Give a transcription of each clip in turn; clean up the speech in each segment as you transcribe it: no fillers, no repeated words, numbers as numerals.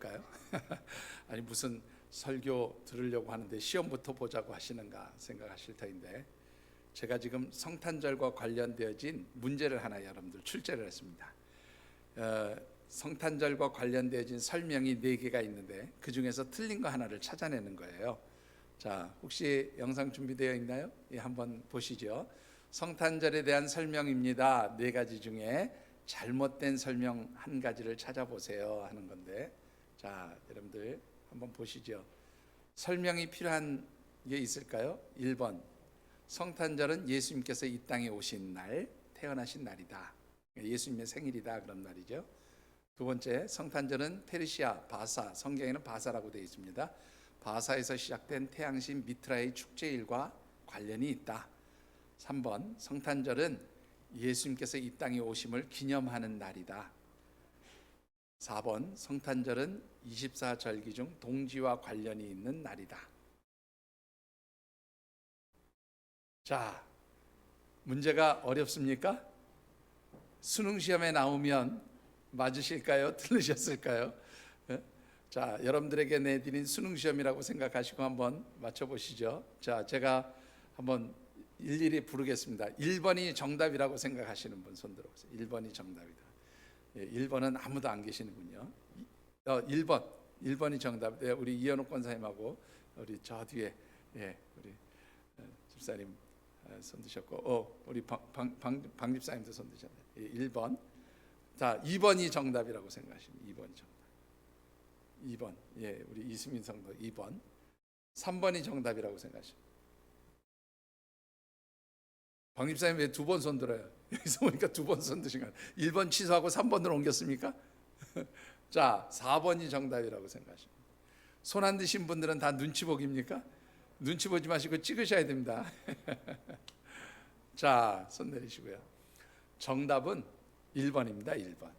볼까요? 아니 무슨 설교 들으려고 하는데 시험부터 보자고 하시는가 생각하실 터인데, 제가 지금 성탄절과 관련되어진 문제를 하나 여러분들 출제를 했습니다. 성탄절과 관련되어진 설명이 4개가 있는데 그 중에서 틀린 거 하나를 찾아내는 거예요. 자, 혹시 영상 준비되어 있나요? 예, 한번 보시죠. 성탄절에 대한 설명입니다. 4가지 중에 잘못된 설명 1가지를 찾아보세요 하는 건데, 자, 여러분들 한번 보시죠. 설명이 필요한 게 있을까요? 1번, 성탄절은 예수님께서 이 땅에 오신 날, 태어나신 날이다. 예수님의 생일이다, 그런 말이죠. 2번째, 성탄절은 페르시아, 바사, 성경에는 바사라고 되어 있습니다. 바사에서 시작된 태양신 미트라의 축제일과 관련이 있다. 3번, 성탄절은 예수님께서 이 땅에 오심을 기념하는 날이다. 4번, 성탄절은 24절기 중 동지와 관련이 있는 날이다. 자, 문제가 어렵습니까? 수능 시험에 나오면 맞으실까요? 틀리셨을까요? 자, 여러분들에게 내드린 수능 시험이라고 생각하시고 한번 맞춰보시죠. 자, 제가 한번 일일이 부르겠습니다. 1번이 정답이라고 생각하시는 분 손 들어보세요. 1번이 정답이다. 예, 1번은 아무도 안 계시는군요. 1번이 정답. 예, 우리 이현욱 권사님하고 우리 저 뒤에, 예, 우리 집사님 손 드셨고, 우리 방 집사님도 손 드셨네. 예, 1번. 자, 2번이 정답이라고 생각하시면 2번이 정답. 2번. 예, 우리 이수민 성도 2번. 3번이 정답이라고 생각하시면. 방 집사님 왜 2번 손 들어요? 여기서 보니까 2번 손 드신 거예요. 1번 취소하고 3번으로 옮겼습니까? 자, 4번이 정답이라고 생각하십니다. 손 안 드신 분들은 다 눈치 보기입니까? 눈치 보지 마시고 찍으셔야 됩니다. 자, 손 내리시고요. 정답은 1번입니다. 1번.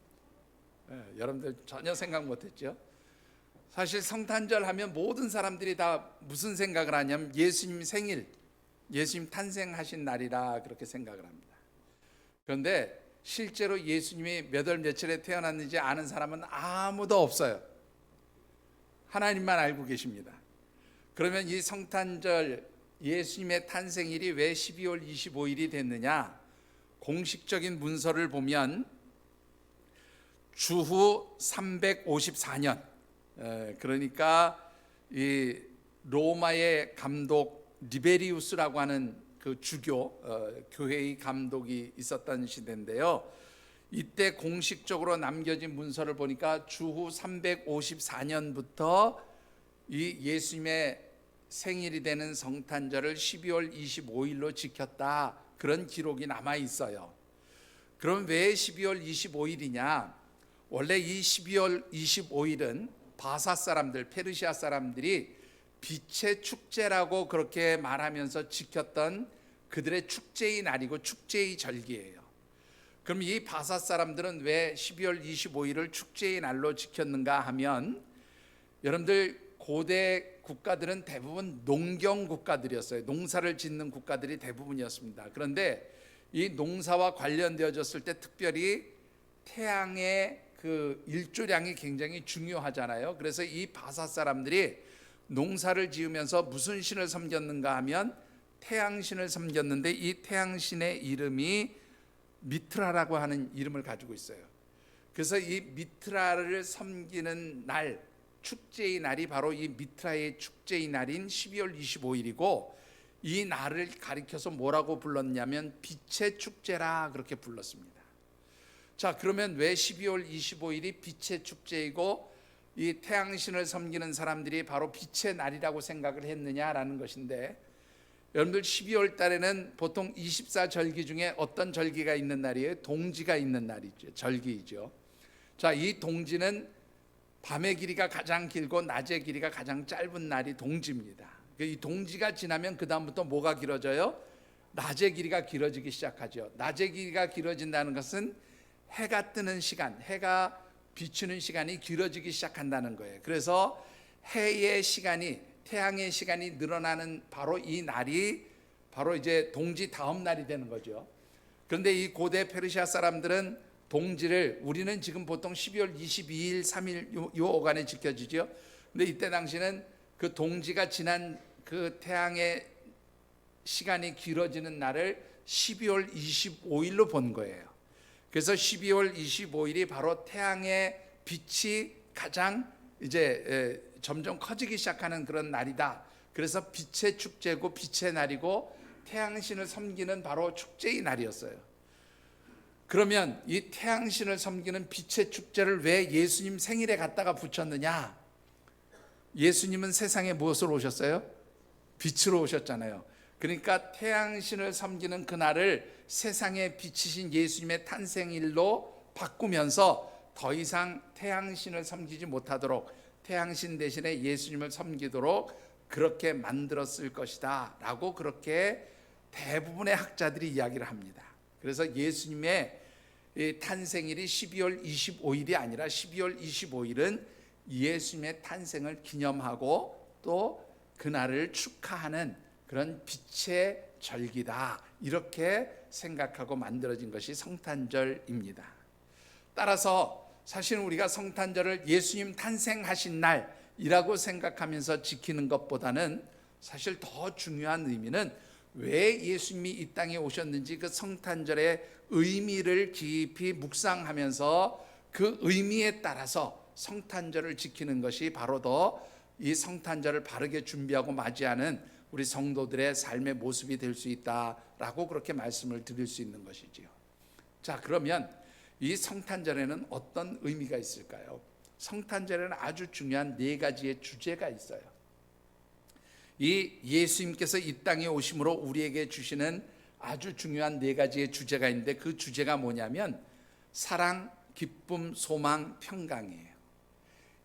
예, 여러분들 전혀 생각 못했죠? 사실 성탄절 하면 모든 사람들이 다 무슨 생각을 하냐면 예수님 생일, 예수님 탄생하신 날이라 그렇게 생각을 합니다. 그런데 실제로 예수님이 몇 월 며칠에 태어났는지 아는 사람은 아무도 없어요. 하나님만 알고 계십니다. 그러면 이 성탄절 예수님의 탄생일이 왜 12월 25일이 됐느냐? 공식적인 문서를 보면 주후 354년, 그러니까 이 로마의 감독 리베리우스라고 하는 그 주교 교회의 감독이 있었던 시대인데요. 이때 공식적으로 남겨진 문서를 보니까 주후 354년부터 이 예수님의 생일이 되는 성탄절을 12월 25일로 지켰다, 그런 기록이 남아 있어요. 그럼 왜 12월 25일이냐? 원래 이 12월 25일은 바사 사람들, 페르시아 사람들이 빛의 축제라고 그렇게 말하면서 지켰던 그들의 축제의 날이고 축제의 절기예요. 그럼 이 바사 사람들은 왜 12월 25일을 축제의 날로 지켰는가 하면, 여러분들 고대 국가들은 대부분 농경 국가들이었어요. 농사를 짓는 국가들이 대부분이었습니다. 그런데 이 농사와 관련되어졌을 때 특별히 태양의 그 일조량이 굉장히 중요하잖아요. 그래서 이 바사 사람들이 농사를 지으면서 무슨 신을 섬겼는가 하면 태양신을 섬겼는데, 이 태양신의 이름이 미트라라고 하는 이름을 가지고 있어요. 그래서 이 미트라를 섬기는 날, 축제의 날이 바로 이 미트라의 축제의 날인 12월 25일이고, 이 날을 가리켜서 뭐라고 불렀냐면 빛의 축제라 그렇게 불렀습니다. 자, 그러면 왜 12월 25일이 빛의 축제이고 이 태양신을 섬기는 사람들이 바로 빛의 날이라고 생각을 했느냐라는 것인데, 여러분들 12월 달에는 보통 24절기 중에 어떤 절기가 있는 날이에요? 동지가 있는 날이죠. 절기이죠. 자, 이 동지는 밤의 길이가 가장 길고 낮의 길이가 가장 짧은 날이 동지입니다. 이 동지가 지나면 그 다음부터 뭐가 길어져요? 낮의 길이가 길어지기 시작하죠. 낮의 길이가 길어진다는 것은 해가 뜨는 시간, 해가 비추는 시간이 길어지기 시작한다는 거예요. 그래서 해의 시간이, 태양의 시간이 늘어나는 바로 이 날이 바로 이제 동지 다음 날이 되는 거죠. 그런데 이 고대 페르시아 사람들은 동지를 우리는 지금 보통 12월 22일, 3일 요 어간에 지켜지죠. 근데 이때 당시는 그 동지가 지난 그 태양의 시간이 길어지는 날을 12월 25일로 본 거예요. 그래서 12월 25일이 바로 태양의 빛이 가장 이제 점점 커지기 시작하는 그런 날이다. 그래서 빛의 축제고 빛의 날이고 태양신을 섬기는 바로 축제의 날이었어요. 그러면 이 태양신을 섬기는 빛의 축제를 왜 예수님 생일에 갖다가 붙였느냐? 예수님은 세상에 무엇으로 오셨어요? 빛으로 오셨잖아요. 그러니까 태양신을 섬기는 그날을 세상에 비치신 예수님의 탄생일로 바꾸면서 더 이상 태양신을 섬기지 못하도록 태양신 대신에 예수님을 섬기도록 그렇게 만들었을 것이다 라고 그렇게 대부분의 학자들이 이야기를 합니다. 그래서 예수님의 탄생일이 12월 25일이 아니라 12월 25일은 예수님의 탄생을 기념하고 또 그날을 축하하는 그런 빛의 절기다, 이렇게 생각하고 만들어진 것이 성탄절입니다. 따라서 사실 우리가 성탄절을 예수님 탄생하신 날이라고 생각하면서 지키는 것보다는 사실 더 중요한 의미는 왜 예수님이 이 땅에 오셨는지 그 성탄절의 의미를 깊이 묵상하면서 그 의미에 따라서 성탄절을 지키는 것이 바로 더 이 성탄절을 바르게 준비하고 맞이하는 우리 성도들의 삶의 모습이 될 수 있다라고 그렇게 말씀을 드릴 수 있는 것이지요. 자, 그러면 이 성탄절에는 어떤 의미가 있을까요? 성탄절에는 아주 중요한 네 가지의 주제가 있어요. 이 예수님께서 이 땅에 오심으로 우리에게 주시는 아주 중요한 네 가지의 주제가 있는데 그 주제가 뭐냐면 사랑, 기쁨, 소망, 평강이에요.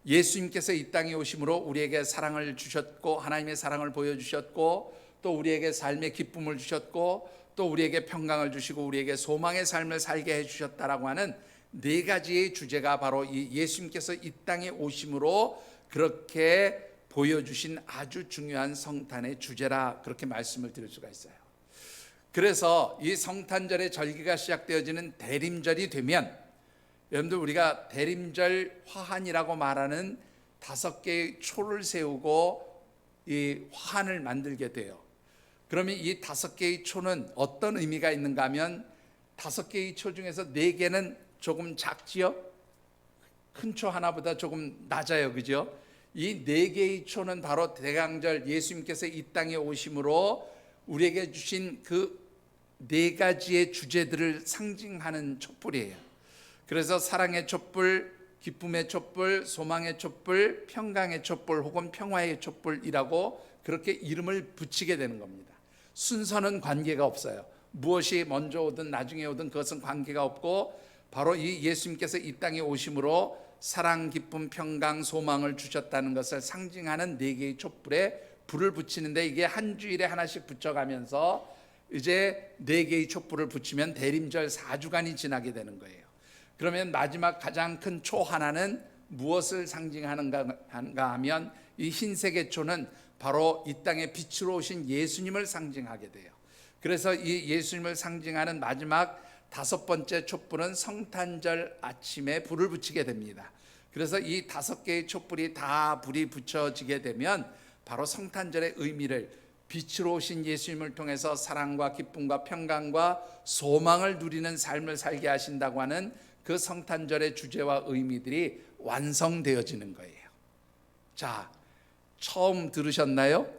예수님께서 이 땅에 오심으로 우리에게 사랑을 주셨고 하나님의 사랑을 보여주셨고 또 우리에게 삶의 기쁨을 주셨고 또 우리에게 평강을 주시고 우리에게 소망의 삶을 살게 해주셨다라고 하는 네 가지의 주제가 바로 이 예수님께서 이 땅에 오심으로 그렇게 보여주신 아주 중요한 성탄의 주제라 그렇게 말씀을 드릴 수가 있어요. 그래서 이 성탄절의 절기가 시작되어지는 대림절이 되면 여러분들 우리가 대림절 화환이라고 말하는 5개의 초를 세우고 이 화환을 만들게 돼요. 그러면 이 5개의 초는 어떤 의미가 있는가 하면 5개의 초 중에서 4개는 조금 작지요? 큰 초 하나보다 조금 낮아요. 그죠? 이 4개의 초는 바로 대강절 예수님께서 이 땅에 오심으로 우리에게 주신 그 4가지의 주제들을 상징하는 촛불이에요. 그래서 사랑의 촛불, 기쁨의 촛불, 소망의 촛불, 평강의 촛불 혹은 평화의 촛불이라고 그렇게 이름을 붙이게 되는 겁니다. 순서는 관계가 없어요. 무엇이 먼저 오든 나중에 오든 그것은 관계가 없고 바로 이 예수님께서 이 땅에 오심으로 사랑, 기쁨, 평강, 소망을 주셨다는 것을 상징하는 4개의 촛불에 불을 붙이는데 이게 한 주일에 하나씩 붙여가면서 이제 4개의 촛불을 붙이면 대림절 4주간이 지나게 되는 거예요. 그러면 마지막 가장 큰 초 하나는 무엇을 상징하는가 하면 이 흰색의 초는 바로 이 땅에 빛으로 오신 예수님을 상징하게 돼요. 그래서 이 예수님을 상징하는 마지막 5번째 촛불은 성탄절 아침에 불을 붙이게 됩니다. 그래서 이 5개의 촛불이 다 불이 붙여지게 되면 바로 성탄절의 의미를 빛으로 오신 예수님을 통해서 사랑과 기쁨과 평강과 소망을 누리는 삶을 살게 하신다고 하는 그 성탄절의 주제와 의미들이 완성되어지는 거예요. 자, 처음 들으셨나요?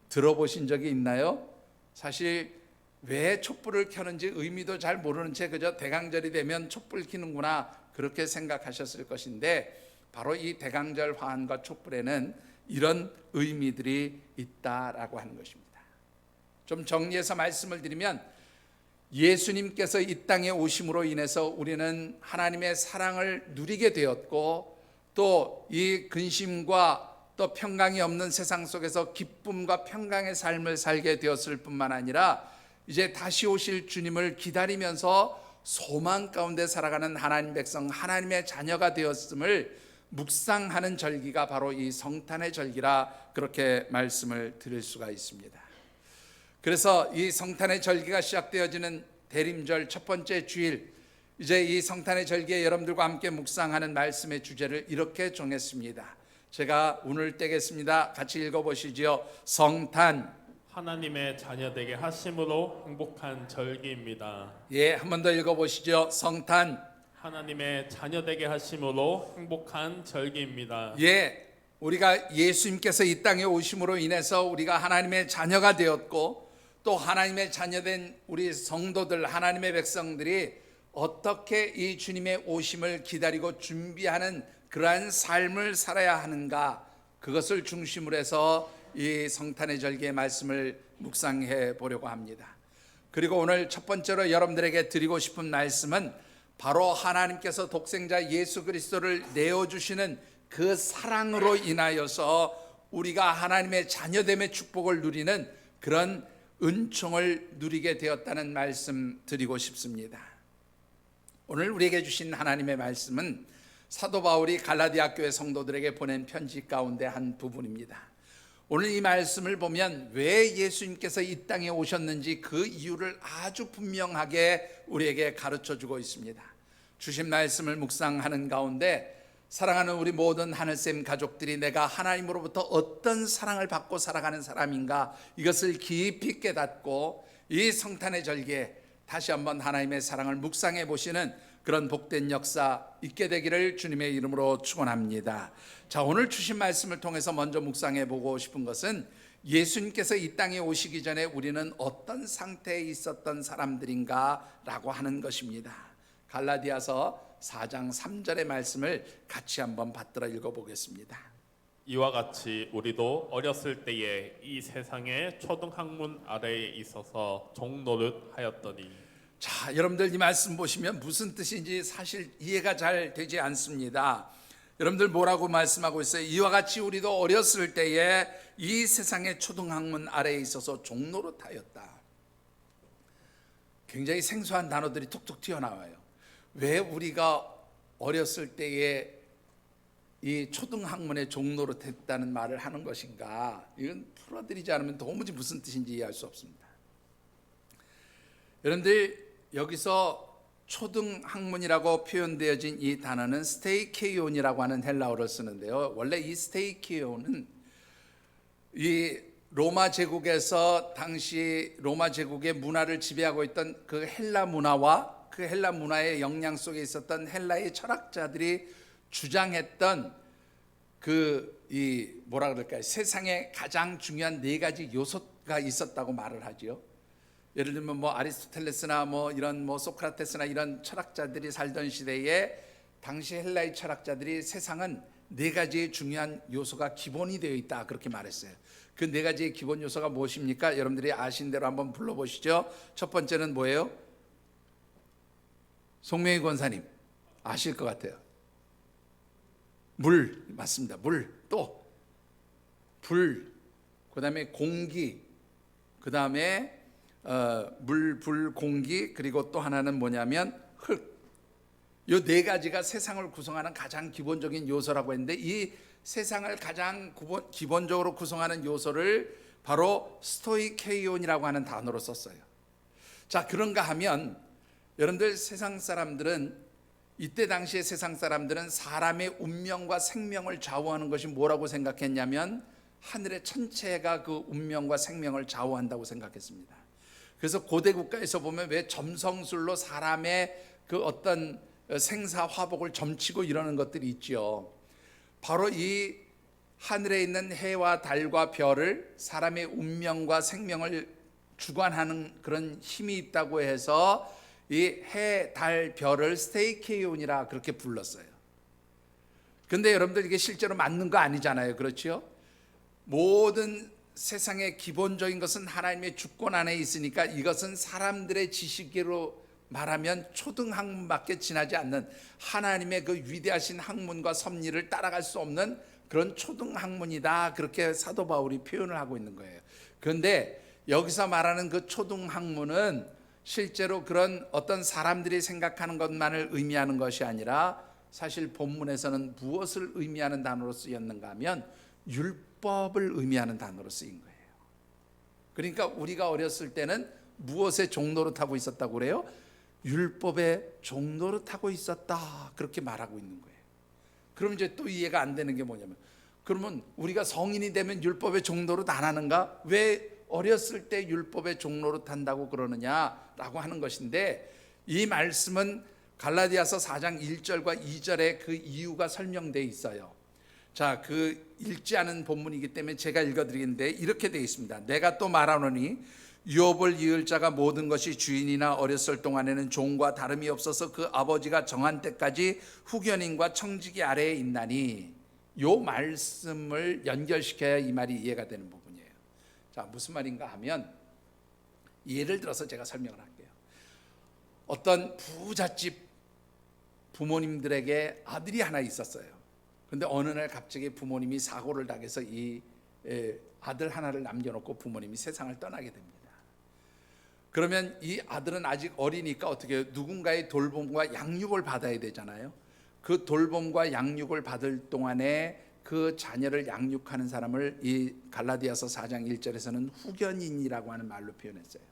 들어보신 적이 있나요? 사실 왜 촛불을 켜는지 의미도 잘 모르는 채 그저 대강절이 되면 촛불 켜는구나 그렇게 생각하셨을 것인데 바로 이 대강절 화환과 촛불에는 이런 의미들이 있다라고 하는 것입니다. 좀 정리해서 말씀을 드리면 예수님께서 이 땅에 오심으로 인해서 우리는 하나님의 사랑을 누리게 되었고 또 이 근심과 또 평강이 없는 세상 속에서 기쁨과 평강의 삶을 살게 되었을 뿐만 아니라 이제 다시 오실 주님을 기다리면서 소망 가운데 살아가는 하나님 백성, 하나님의 자녀가 되었음을 묵상하는 절기가 바로 이 성탄의 절기라 그렇게 말씀을 드릴 수가 있습니다. 그래서 이 성탄의 절기가 시작되어지는 대림절 첫 번째 주일, 이제 이 성탄의 절기에 여러분들과 함께 묵상하는 말씀의 주제를 이렇게 정했습니다. 제가 운을 떼겠습니다. 같이 읽어보시죠. 성탄, 하나님의 자녀되게 하심으로 행복한 절기입니다. 예, 한 번 더 읽어보시죠. 성탄, 하나님의 자녀되게 하심으로 행복한 절기입니다. 예, 우리가 예수님께서 이 땅에 오심으로 인해서 우리가 하나님의 자녀가 되었고, 또 하나님의 자녀된 우리 성도들, 하나님의 백성들이 어떻게 이 주님의 오심을 기다리고 준비하는 그러한 삶을 살아야 하는가, 그것을 중심으로 해서 이 성탄의 절기의 말씀을 묵상해 보려고 합니다. 그리고 오늘 첫 번째로 여러분들에게 드리고 싶은 말씀은 바로 하나님께서 독생자 예수 그리스도를 내어주시는 그 사랑으로 인하여서 우리가 하나님의 자녀됨의 축복을 누리는 그런 은총을 누리게 되었다는 말씀 드리고 싶습니다. 오늘 우리에게 주신 하나님의 말씀은 사도 바울이 갈라디아 교회 성도들에게 보낸 편지 가운데 한 부분입니다. 오늘 이 말씀을 보면 왜 예수님께서 이 땅에 오셨는지 그 이유를 아주 분명하게 우리에게 가르쳐 주고 있습니다. 주신 말씀을 묵상하는 가운데 사랑하는 우리 모든 하늘샘 가족들이 내가 하나님으로부터 어떤 사랑을 받고 살아가는 사람인가, 이것을 깊이 깨닫고 이 성탄의 절기에 다시 한번 하나님의 사랑을 묵상해 보시는 그런 복된 역사 있게 되기를 주님의 이름으로 축원합니다. 자, 오늘 주신 말씀을 통해서 먼저 묵상해 보고 싶은 것은 예수님께서 이 땅에 오시기 전에 우리는 어떤 상태에 있었던 사람들인가 라고 하는 것입니다. 갈라디아서 4장 3절의 말씀을 같이 한번 받들어 읽어보겠습니다. 이와 같이 우리도 어렸을 때에 이 세상의 초등학문 아래에 있어서 종노릇 하였더니. 자, 여러분들 이 말씀 보시면 무슨 뜻인지 사실 이해가 잘 되지 않습니다. 여러분들 뭐라고 말씀하고 있어요? 이와 같이 우리도 어렸을 때에 이 세상의 초등학문 아래에 있어서 종노릇하였다. 굉장히 생소한 단어들이 툭툭 튀어나와요. 왜 우리가 어렸을 때에 이 초등학문에 종노릇했다는 말을 하는 것인가? 이건 풀어드리지 않으면 도무지 무슨 뜻인지 이해할 수 없습니다. 여러분들 여기서 초등학문이라고 표현되어진 이 단어는 스테이케이온이라고 하는 헬라어를 쓰는데요. 원래 이 스테이케이온은 이 로마 제국에서 당시 로마 제국의 문화를 지배하고 있던 그 헬라 문화와 그 헬라 문화의 영향 속에 있었던 헬라의 철학자들이 주장했던 뭐라 그럴까요? 세상에 가장 중요한 네 가지 요소가 있었다고 말을 하죠. 예를 들면 아리스토텔레스나 이런 소크라테스나 이런 철학자들이 살던 시대에 당시 헬라의 철학자들이 세상은 네 가지의 중요한 요소가 기본이 되어 있다, 그렇게 말했어요. 그 네 가지의 기본 요소가 무엇입니까? 여러분들이 아신 대로 한번 불러보시죠. 첫 번째는 뭐예요? 송명희 권사님 아실 것 같아요. 물, 맞습니다. 물, 또 불, 그 다음에 공기, 그 다음에 물, 불, 공기, 그리고 또 하나는 뭐냐면 흙. 이 네 가지가 세상을 구성하는 가장 기본적인 요소라고 했는데, 이 세상을 가장 기본적으로 구성하는 요소를 바로 스토이케이온이라고 하는 단어로 썼어요. 자, 그런가 하면 여러분들 세상 사람들은, 이때 당시의 세상 사람들은 사람의 운명과 생명을 좌우하는 것이 뭐라고 생각했냐면 하늘의 천체가 그 운명과 생명을 좌우한다고 생각했습니다. 그래서 고대 국가에서 보면 왜 점성술로 사람의 그 어떤 생사 화복을 점치고 이러는 것들이 있죠. 바로 이 하늘에 있는 해와 달과 별을 사람의 운명과 생명을 주관하는 그런 힘이 있다고 해서 이 해, 달, 별을 스테이케이온이라 그렇게 불렀어요. 근데 여러분들 이게 실제로 맞는 거 아니잖아요. 그렇죠? 모든 세상의 기본적인 것은 하나님의 주권 안에 있으니까 이것은 사람들의 지식으로 말하면 초등학문밖에 지나지 않는 하나님의 그 위대하신 학문과 섭리를 따라갈 수 없는 그런 초등학문이다, 그렇게 사도 바울이 표현을 하고 있는 거예요. 그런데 여기서 말하는 그 초등학문은 실제로 그런 어떤 사람들이 생각하는 것만을 의미하는 것이 아니라 사실 본문에서는 무엇을 의미하는 단어로 쓰였는가 하면 율법을 의미하는 단어로 쓰인 거예요. 그러니까 우리가 어렸을 때는 무엇에 종노릇하고 있었다고 그래요? 율법의 종노릇하고 있었다 그렇게 말하고 있는 거예요. 그럼 이제 또 이해가 안 되는 게 뭐냐면, 그러면 우리가 성인이 되면 율법의 종노릇 안 하는가? 왜 어렸을 때 율법의 종노릇 한다고 그러느냐라고 하는 것인데, 이 말씀은 갈라디아서 4장 1절과 2절에 그 이유가 설명되어 있어요. 자, 그 읽지 않은 본문이기 때문에 제가 읽어드리겠는데 이렇게 되어 있습니다. 내가 또 말하노니 유업을 이을 자가 모든 것이 주인이나 어렸을 동안에는 종과 다름이 없어서 그 아버지가 정한 때까지 후견인과 청지기 아래에 있나니, 요 말씀을 연결시켜야 이 말이 이해가 되는 부분이에요. 자, 무슨 말인가 하면, 예를 들어서 제가 설명을 할게요. 어떤 부잣집 부모님들에게 아들이 하나 있었어요. 그런데 어느 날 갑자기 부모님이 사고를 당해서 이 아들 하나를 남겨놓고 부모님이 세상을 떠나게 됩니다. 그러면 이 아들은 아직 어리니까 어떻게 해요? 누군가의 돌봄과 양육을 받아야 되잖아요. 그 돌봄과 양육을 받을 동안에 그 자녀를 양육하는 사람을 이 갈라디아서 4장 1절에서는 후견인이라고 하는 말로 표현했어요.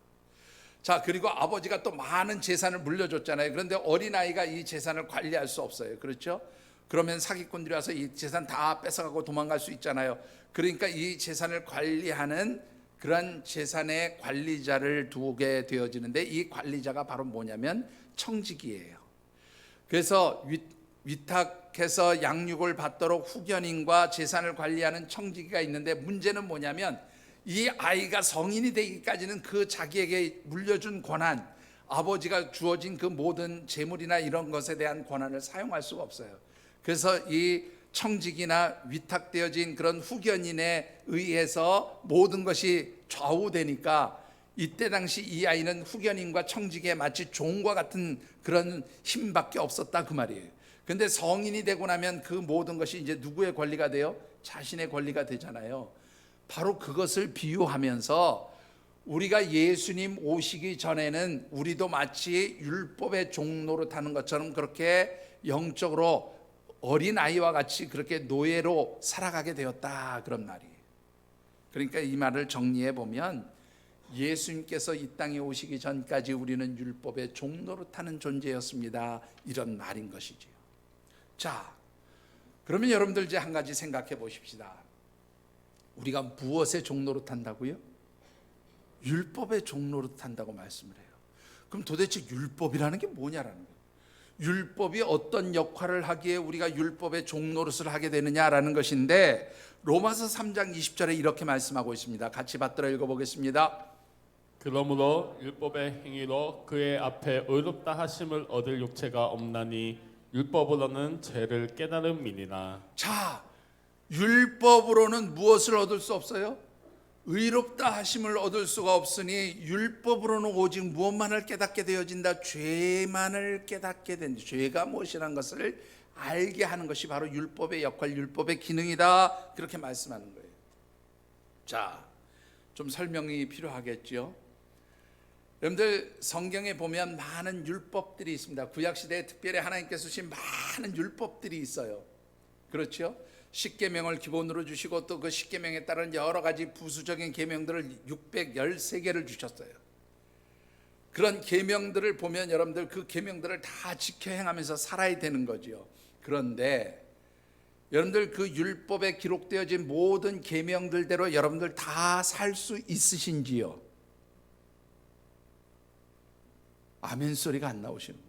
자, 그리고 아버지가 또 많은 재산을 물려줬잖아요. 그런데 어린아이가 이 재산을 관리할 수 없어요. 그렇죠? 그러면 사기꾼들이 와서 이 재산 다 뺏어가고 도망갈 수 있잖아요. 그러니까 이 재산을 관리하는 그런 재산의 관리자를 두게 되어지는데, 이 관리자가 바로 뭐냐면 청지기예요. 그래서 위탁해서 양육을 받도록 후견인과 재산을 관리하는 청지기가 있는데, 문제는 뭐냐면 이 아이가 성인이 되기까지는 그 자기에게 물려준 권한, 아버지가 주어진 그 모든 재물이나 이런 것에 대한 권한을 사용할 수가 없어요. 그래서 이 청직이나 위탁되어진 그런 후견인에 의해서 모든 것이 좌우되니까, 이때 당시 이 아이는 후견인과 청직에 마치 종과 같은 그런 힘밖에 없었다 그 말이에요. 근데 성인이 되고 나면 그 모든 것이 이제 누구의 권리가 돼요? 자신의 권리가 되잖아요. 바로 그것을 비유하면서 우리가 예수님 오시기 전에는 우리도 마치 율법의 종노릇하는 것처럼 그렇게 영적으로 어린아이와 같이 그렇게 노예로 살아가게 되었다, 그런 말이에요. 그러니까 이 말을 정리해 보면, 예수님께서 이 땅에 오시기 전까지 우리는 율법의 종노릇하는 존재였습니다, 이런 말인 것이지요. 자, 그러면 여러분들 이제 한 가지 생각해 보십시다. 우리가 무엇의 종노릇한다고요? 율법의 종노릇한다고 말씀을 해요. 그럼 도대체 율법이라는 게 뭐냐라는 거예요. 율법이 어떤 역할을 하기에 우리가 율법의 종노릇을 하게 되느냐라는 것인데, 로마서 3장 20절에 이렇게 말씀하고 있습니다. 같이 받들어 읽어보겠습니다. 그러므로 율법의 행위로 그의 앞에 의롭다 하심을 얻을 육체가 없나니 율법으로는 죄를 깨달음이니라. 자, 율법으로는 무엇을 얻을 수 없어요? 의롭다 하심을 얻을 수가 없으니, 율법으로는 오직 무엇만을 깨닫게 되어진다? 죄만을 깨닫게 된다. 죄가 무엇이라는 것을 알게 하는 것이 바로 율법의 역할, 율법의 기능이다, 그렇게 말씀하는 거예요. 자, 좀 설명이 필요하겠죠. 여러분들 성경에 보면 많은 율법들이 있습니다. 구약시대에 특별히 하나님께서 주신 많은 율법들이 있어요. 그렇죠? 십계명을 기본으로 주시고, 또 그 십계명에 따른 여러 가지 부수적인 계명들을 613개를 주셨어요. 그런 계명들을 보면 여러분들 그 계명들을 다 지켜 행하면서 살아야 되는 거죠. 그런데 여러분들 그 율법에 기록되어진 모든 계명들대로 여러분들 다 살 수 있으신지요? 아멘 소리가 안 나오시는 거예요.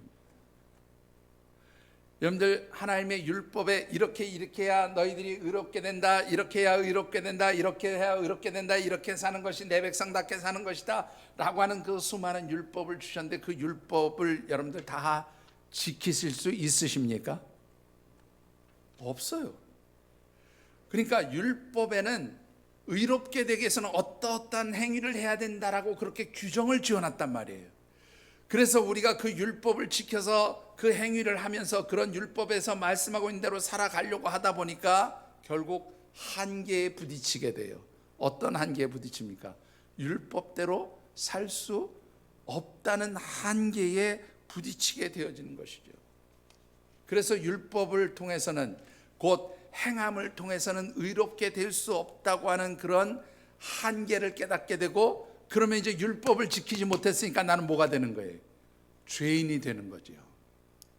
여러분들 하나님의 율법에 이렇게 해야 너희들이 의롭게 된다, 이렇게 해야 의롭게 된다, 이렇게 해야 의롭게 된다, 이렇게 사는 것이 내 백성답게 사는 것이다 라고 하는 그 수많은 율법을 주셨는데, 그 율법을 여러분들 다 지키실 수 있으십니까? 없어요. 그러니까 율법에는 의롭게 되기 위해서는 어떠한 행위를 해야 된다라고 그렇게 규정을 지어놨단 말이에요. 그래서 우리가 그 율법을 지켜서 그 행위를 하면서 그런 율법에서 말씀하고 있는 대로 살아가려고 하다 보니까 결국 한계에 부딪히게 돼요. 어떤 한계에 부딪힙니까? 율법대로 살 수 없다는 한계에 부딪히게 되어지는 것이죠. 그래서 율법을 통해서는, 곧 행함을 통해서는 의롭게 될 수 없다고 하는 그런 한계를 깨닫게 되고, 그러면 이제 율법을 지키지 못했으니까 나는 뭐가 되는 거예요? 죄인이 되는 거죠.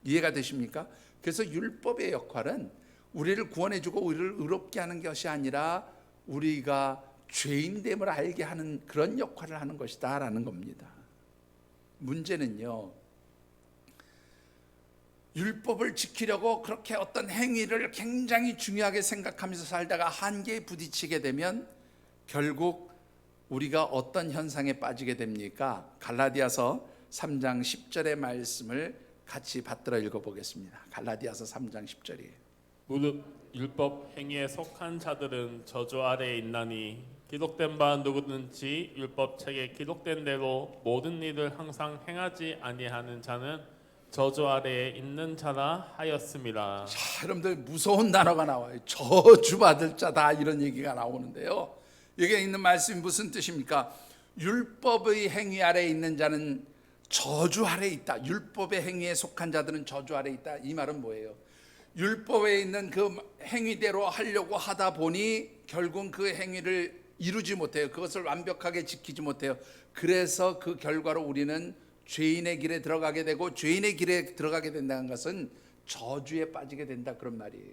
이해가 되십니까? 그래서 율법의 역할은 우리를 구원해주고 우리를 의롭게 하는 것이 아니라 우리가 죄인됨을 알게 하는 그런 역할을 하는 것이다 라는 겁니다. 문제는요, 율법을 지키려고 그렇게 어떤 행위를 굉장히 중요하게 생각하면서 살다가 한계에 부딪히게 되면 결국 우리가 어떤 현상에 빠지게 됩니까? 갈라디아서 3장 10절의 말씀을 같이 받들어 읽어보겠습니다. 갈라디아서 3장 10절이에요. 무릇 율법 행위에 속한 자들은 저주 아래에 있나니 기록된 바 누구든지 율법 책에 기록된 대로 모든 일을 항상 행하지 아니하는 자는 저주 아래에 있는 자라 하였습니다. 자, 여러분들 무서운 단어가 나와요. 저주받을 자다 이런 얘기가 나오는데요. 여기에 있는 말씀이 무슨 뜻입니까? 율법의 행위 아래에 있는 자는 저주 아래에 있다. 율법의 행위에 속한 자들은 저주 아래에 있다. 이 말은 뭐예요? 율법에 있는 그 행위대로 하려고 하다 보니 결국 그 행위를 이루지 못해요. 그것을 완벽하게 지키지 못해요. 그래서 그 결과로 우리는 죄인의 길에 들어가게 되고, 죄인의 길에 들어가게 된다는 것은 저주에 빠지게 된다 그런 말이에요.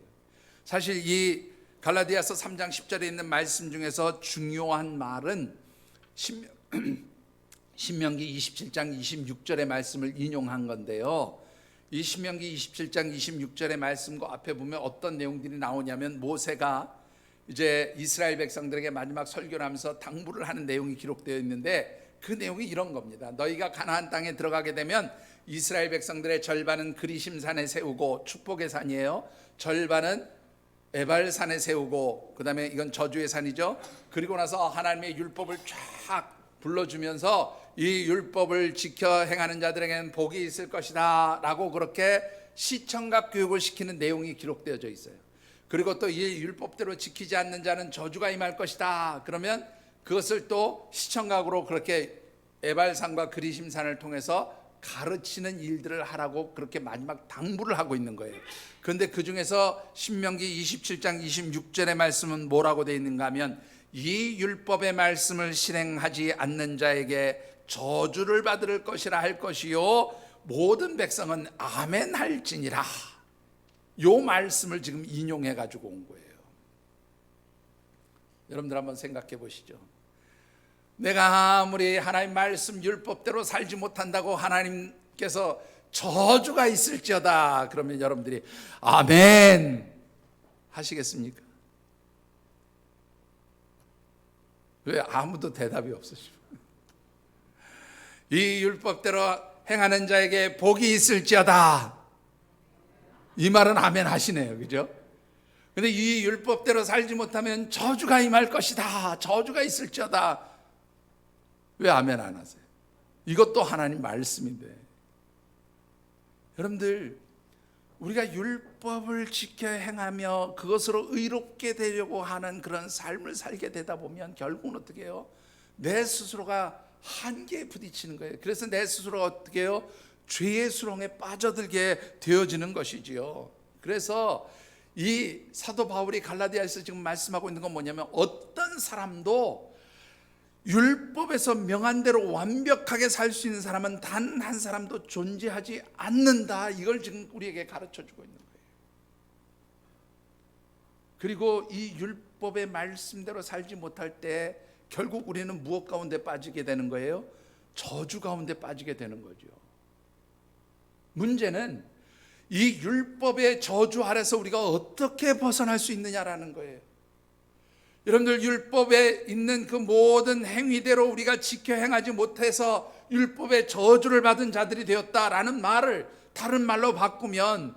사실 이 갈라디아서 3장 10절에 있는 말씀 중에서 중요한 말은 신명기 27장 26절의 말씀을 인용한 건데요. 이 신명기 27장 26절의 말씀과 앞에 보면 어떤 내용들이 나오냐면, 모세가 이제 이스라엘 백성들에게 마지막 설교를 하면서 당부를 하는 내용이 기록되어 있는데, 그 내용이 이런 겁니다. 너희가 가나안 땅에 들어가게 되면 이스라엘 백성들의 절반은 그리심산에 세우고, 축복의 산이에요. 절반은 에발산에 세우고, 그 다음에 이건 저주의 산이죠. 그리고 나서 하나님의 율법을 쫙 불러주면서 이 율법을 지켜 행하는 자들에게는 복이 있을 것이다 라고 그렇게 시청각 교육을 시키는 내용이 기록되어져 있어요. 그리고 또 이 율법대로 지키지 않는 자는 저주가 임할 것이다. 그러면 그것을 또 시청각으로 그렇게 에발산과 그리심산을 통해서 가르치는 일들을 하라고 그렇게 마지막 당부를 하고 있는 거예요. 그런데 그 중에서 신명기 27장 26절의 말씀은 뭐라고 되어 있는가 하면, 이 율법의 말씀을 실행하지 않는 자에게 저주를 받을 것이라 할 것이요 모든 백성은 아멘 할지니라. 요 말씀을 지금 인용해 가지고 온 거예요. 여러분들 한번 생각해 보시죠. 내가 아무리 하나님 말씀 율법대로 살지 못한다고 하나님께서 저주가 있을지어다 그러면 여러분들이 아멘 하시겠습니까? 왜 아무도 대답이 없으시죠? 이 율법대로 행하는 자에게 복이 있을지어다, 이 말은 아멘 하시네요. 그죠? 근데 이 율법대로 살지 못하면 저주가 임할 것이다, 저주가 있을지어다, 왜 아멘 안 하세요? 이것도 하나님 말씀인데. 여러분들, 우리가 율법을 지켜 행하며 그것으로 의롭게 되려고 하는 그런 삶을 살게 되다 보면 결국은 어떻게 해요? 내 스스로가 한계에 부딪히는 거예요. 그래서 내 스스로가 어떻게 해요? 죄의 수렁에 빠져들게 되어지는 것이지요. 그래서 이 사도 바울이 갈라디아에서 지금 말씀하고 있는 건 뭐냐면, 어떤 사람도 율법에서 명한 대로 완벽하게 살 수 있는 사람은 단 한 사람도 존재하지 않는다. 이걸 지금 우리에게 가르쳐 주고 있는 거예요. 그리고 이 율법의 말씀대로 살지 못할 때 결국 우리는 무엇 가운데 빠지게 되는 거예요? 저주 가운데 빠지게 되는 거죠. 문제는 이 율법의 저주 아래서 우리가 어떻게 벗어날 수 있느냐라는 거예요. 여러분들, 율법에 있는 그 모든 행위대로 우리가 지켜 행하지 못해서 율법의 저주를 받은 자들이 되었다라는 말을 다른 말로 바꾸면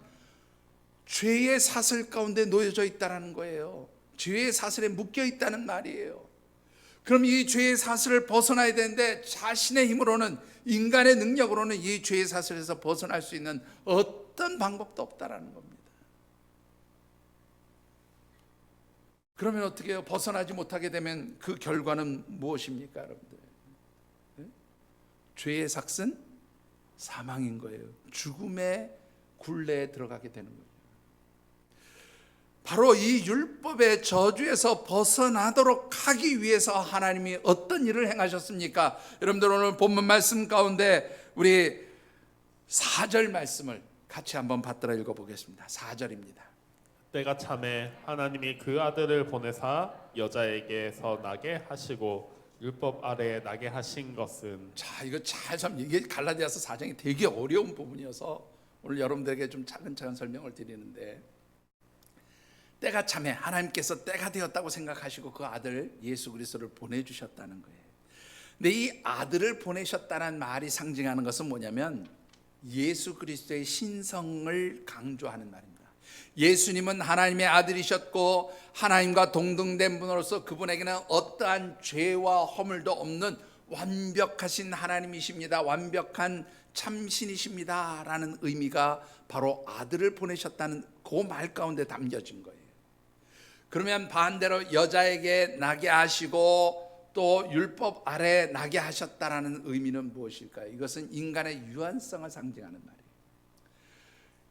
죄의 사슬 가운데 놓여져 있다라는 거예요. 죄의 사슬에 묶여 있다는 말이에요. 그럼 이 죄의 사슬을 벗어나야 되는데 자신의 힘으로는, 인간의 능력으로는 이 죄의 사슬에서 벗어날 수 있는 어떤 방법도 없다라는 겁니다. 그러면 어떻게 해요? 벗어나지 못하게 되면 그 결과는 무엇입니까, 여러분들? 죄의 삭은 사망인 거예요. 죽음의 굴레에 들어가게 되는 거예요. 바로 이 율법의 저주에서 벗어나도록 하기 위해서 하나님이 어떤 일을 행하셨습니까? 여러분들, 오늘 본문 말씀 가운데 우리 4절 말씀을 같이 한번 받들어 읽어보겠습니다. 4절입니다. 때가 차매 하나님이 그 아들을 보내사 여자에게서 나게 하시고 율법 아래에 나게 하신 것은. 자, 이거 이게 갈라디아서 4장이 되게 어려운 부분이어서 오늘 여러분들에게 좀 차근차근 설명을 드리는데, 때가 차매 하나님께서 때가 되었다고 생각하시고 그 아들 예수 그리스도를 보내주셨다는 거예요. 근데 이 아들을 보내셨다는 말이 상징하는 것은 뭐냐면 예수 그리스도의 신성을 강조하는 말입니다. 예수님은 하나님의 아들이셨고 하나님과 동등된 분으로서 그분에게는 어떠한 죄와 허물도 없는 완벽하신 하나님이십니다. 완벽한 참신이십니다 라는 의미가 바로 아들을 보내셨다는 그 말 가운데 담겨진 거예요. 그러면 반대로 여자에게 나게 하시고 또 율법 아래 나게 하셨다라는 의미는 무엇일까요? 이것은 인간의 유한성을 상징하는 말이에요.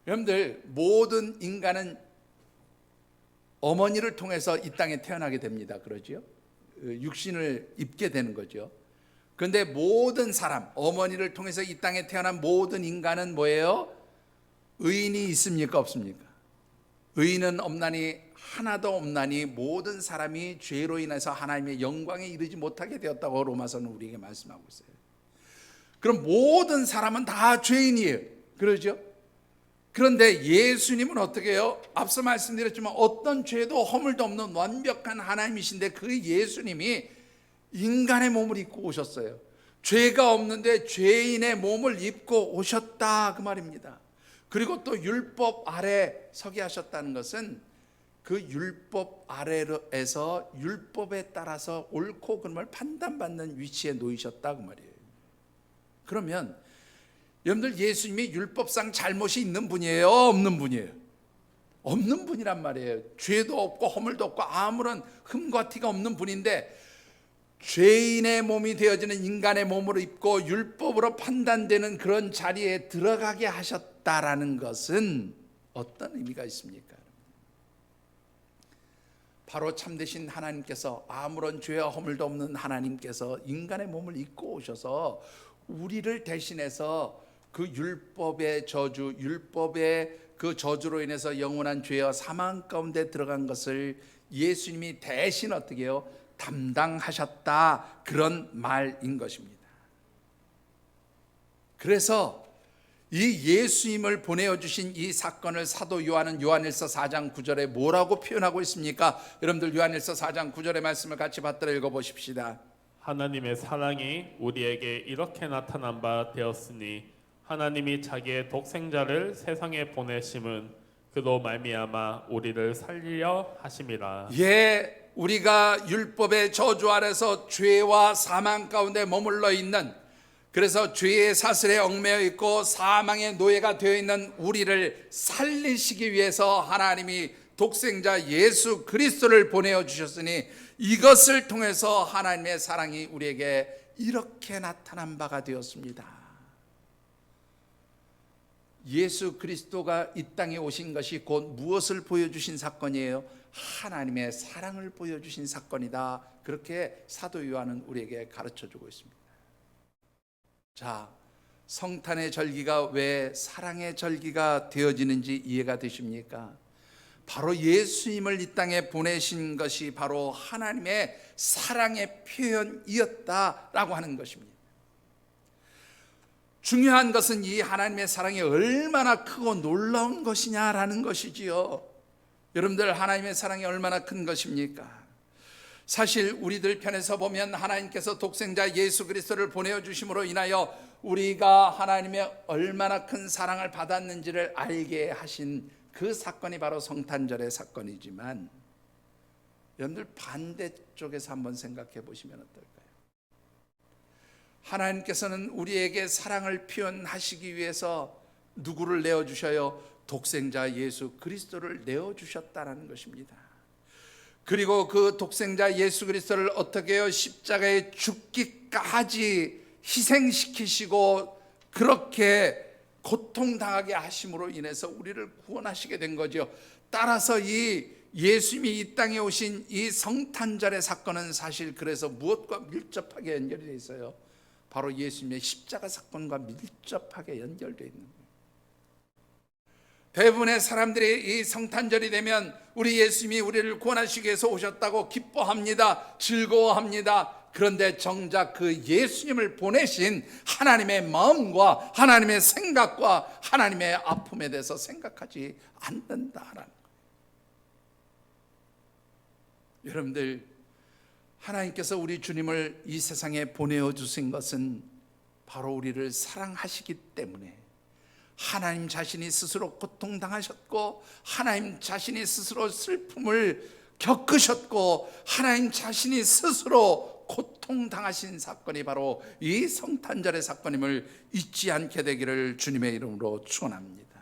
여러분들, 모든 인간은 어머니를 통해서 이 땅에 태어나게 됩니다. 그러죠? 육신을 입게 되는 거죠. 그런데 모든 사람, 어머니를 통해서 이 땅에 태어난 모든 인간은 뭐예요? 의인이 있습니까? 없습니까? 의인은 없나니 하나도 없나니 모든 사람이 죄로 인해서 하나님의 영광에 이르지 못하게 되었다고 로마서는 우리에게 말씀하고 있어요. 그럼 모든 사람은 다 죄인이에요. 그러죠? 그런데 예수님은 어떻게 해요? 앞서 말씀드렸지만 어떤 죄도 허물도 없는 완벽한 하나님이신데 그 예수님이 인간의 몸을 입고 오셨어요. 죄가 없는데 죄인의 몸을 입고 오셨다 그 말입니다. 그리고 또 율법 아래 서게 하셨다는 것은 그 율법 아래에서 율법에 따라서 옳고 그름을 판단받는 위치에 놓이셨다 그 말이에요. 그러면 여러분들, 예수님이 율법상 잘못이 있는 분이에요? 없는 분이에요? 없는 분이란 말이에요. 죄도 없고 허물도 없고 아무런 흠과 티가 없는 분인데 죄인의 몸이 되어지는 인간의 몸으로 입고 율법으로 판단되는 그런 자리에 들어가게 하셨다라는 것은 어떤 의미가 있습니까? 바로 참되신 하나님께서, 아무런 죄와 허물도 없는 하나님께서 인간의 몸을 입고 오셔서 우리를 대신해서 그 율법의 저주, 율법의 그 저주로 인해서 영원한 죄와 사망 가운데 들어간 것을 예수님이 대신 어떻게 해요? 담당하셨다, 그런 말인 것입니다. 그래서 이 예수님을 보내어 주신 이 사건을 사도 요한은 요한일서 4장 9절에 뭐라고 표현하고 있습니까? 여러분들, 요한일서 4장 9절의 말씀을 같이 받들어 읽어보십시다. 하나님의 사랑이 우리에게 이렇게 나타난 바 되었으니 하나님이 자기의 독생자를 세상에 보내심은 그로 말미암아 우리를 살리려 하심이라. 예, 우리가 율법의 저주 아래서 죄와 사망 가운데 머물러 있는, 그래서 죄의 사슬에 얽매여 있고 사망의 노예가 되어 있는 우리를 살리시기 위해서 하나님이 독생자 예수 그리스도를 보내어 주셨으니 이것을 통해서 하나님의 사랑이 우리에게 이렇게 나타난 바가 되었습니다. 예수 그리스도가 이 땅에 오신 것이 곧 무엇을 보여주신 사건이에요? 하나님의 사랑을 보여주신 사건이다. 그렇게 사도 요한은 우리에게 가르쳐주고 있습니다. 자, 성탄의 절기가 왜 사랑의 절기가 되어지는지 이해가 되십니까? 바로 예수님을 이 땅에 보내신 것이 바로 하나님의 사랑의 표현이었다라고 하는 것입니다. 중요한 것은 이 하나님의 사랑이 얼마나 크고 놀라운 것이냐라는 것이지요. 여러분들, 하나님의 사랑이 얼마나 큰 것입니까? 사실 우리들 편에서 보면 하나님께서 독생자 예수 그리스도를 보내어 주심으로 인하여 우리가 하나님의 얼마나 큰 사랑을 받았는지를 알게 하신 그 사건이 바로 성탄절의 사건이지만, 여러분들 반대쪽에서 한번 생각해 보시면 어떨까요? 하나님께서는 우리에게 사랑을 표현하시기 위해서 누구를 내어주셔요? 독생자 예수 그리스도를 내어주셨다는 것입니다. 그리고 그 독생자 예수 그리스도를 어떻게 해요? 십자가에 죽기까지 희생시키시고 그렇게 고통당하게 하심으로 인해서 우리를 구원하시게 된 거죠. 따라서 이 예수님이 이 땅에 오신 이 성탄절의 사건은 사실 그래서 무엇과 밀접하게 연결이 되어 있어요? 바로 예수님의 십자가 사건과 밀접하게 연결되어 있는 거예요. 대부분의 사람들이 이 성탄절이 되면 우리 예수님이 우리를 구원하시기 위해서 오셨다고 기뻐합니다. 즐거워합니다. 그런데 정작 그 예수님을 보내신 하나님의 마음과 하나님의 생각과 하나님의 아픔에 대해서 생각하지 않는다라는 거예요. 여러분들, 하나님께서 우리 주님을 이 세상에 보내어 주신 것은 바로 우리를 사랑하시기 때문에 하나님 자신이 스스로 고통당하셨고 하나님 자신이 스스로 슬픔을 겪으셨고 하나님 자신이 스스로 고통당하신 사건이 바로 이 성탄절의 사건임을 잊지 않게 되기를 주님의 이름으로 축원합니다.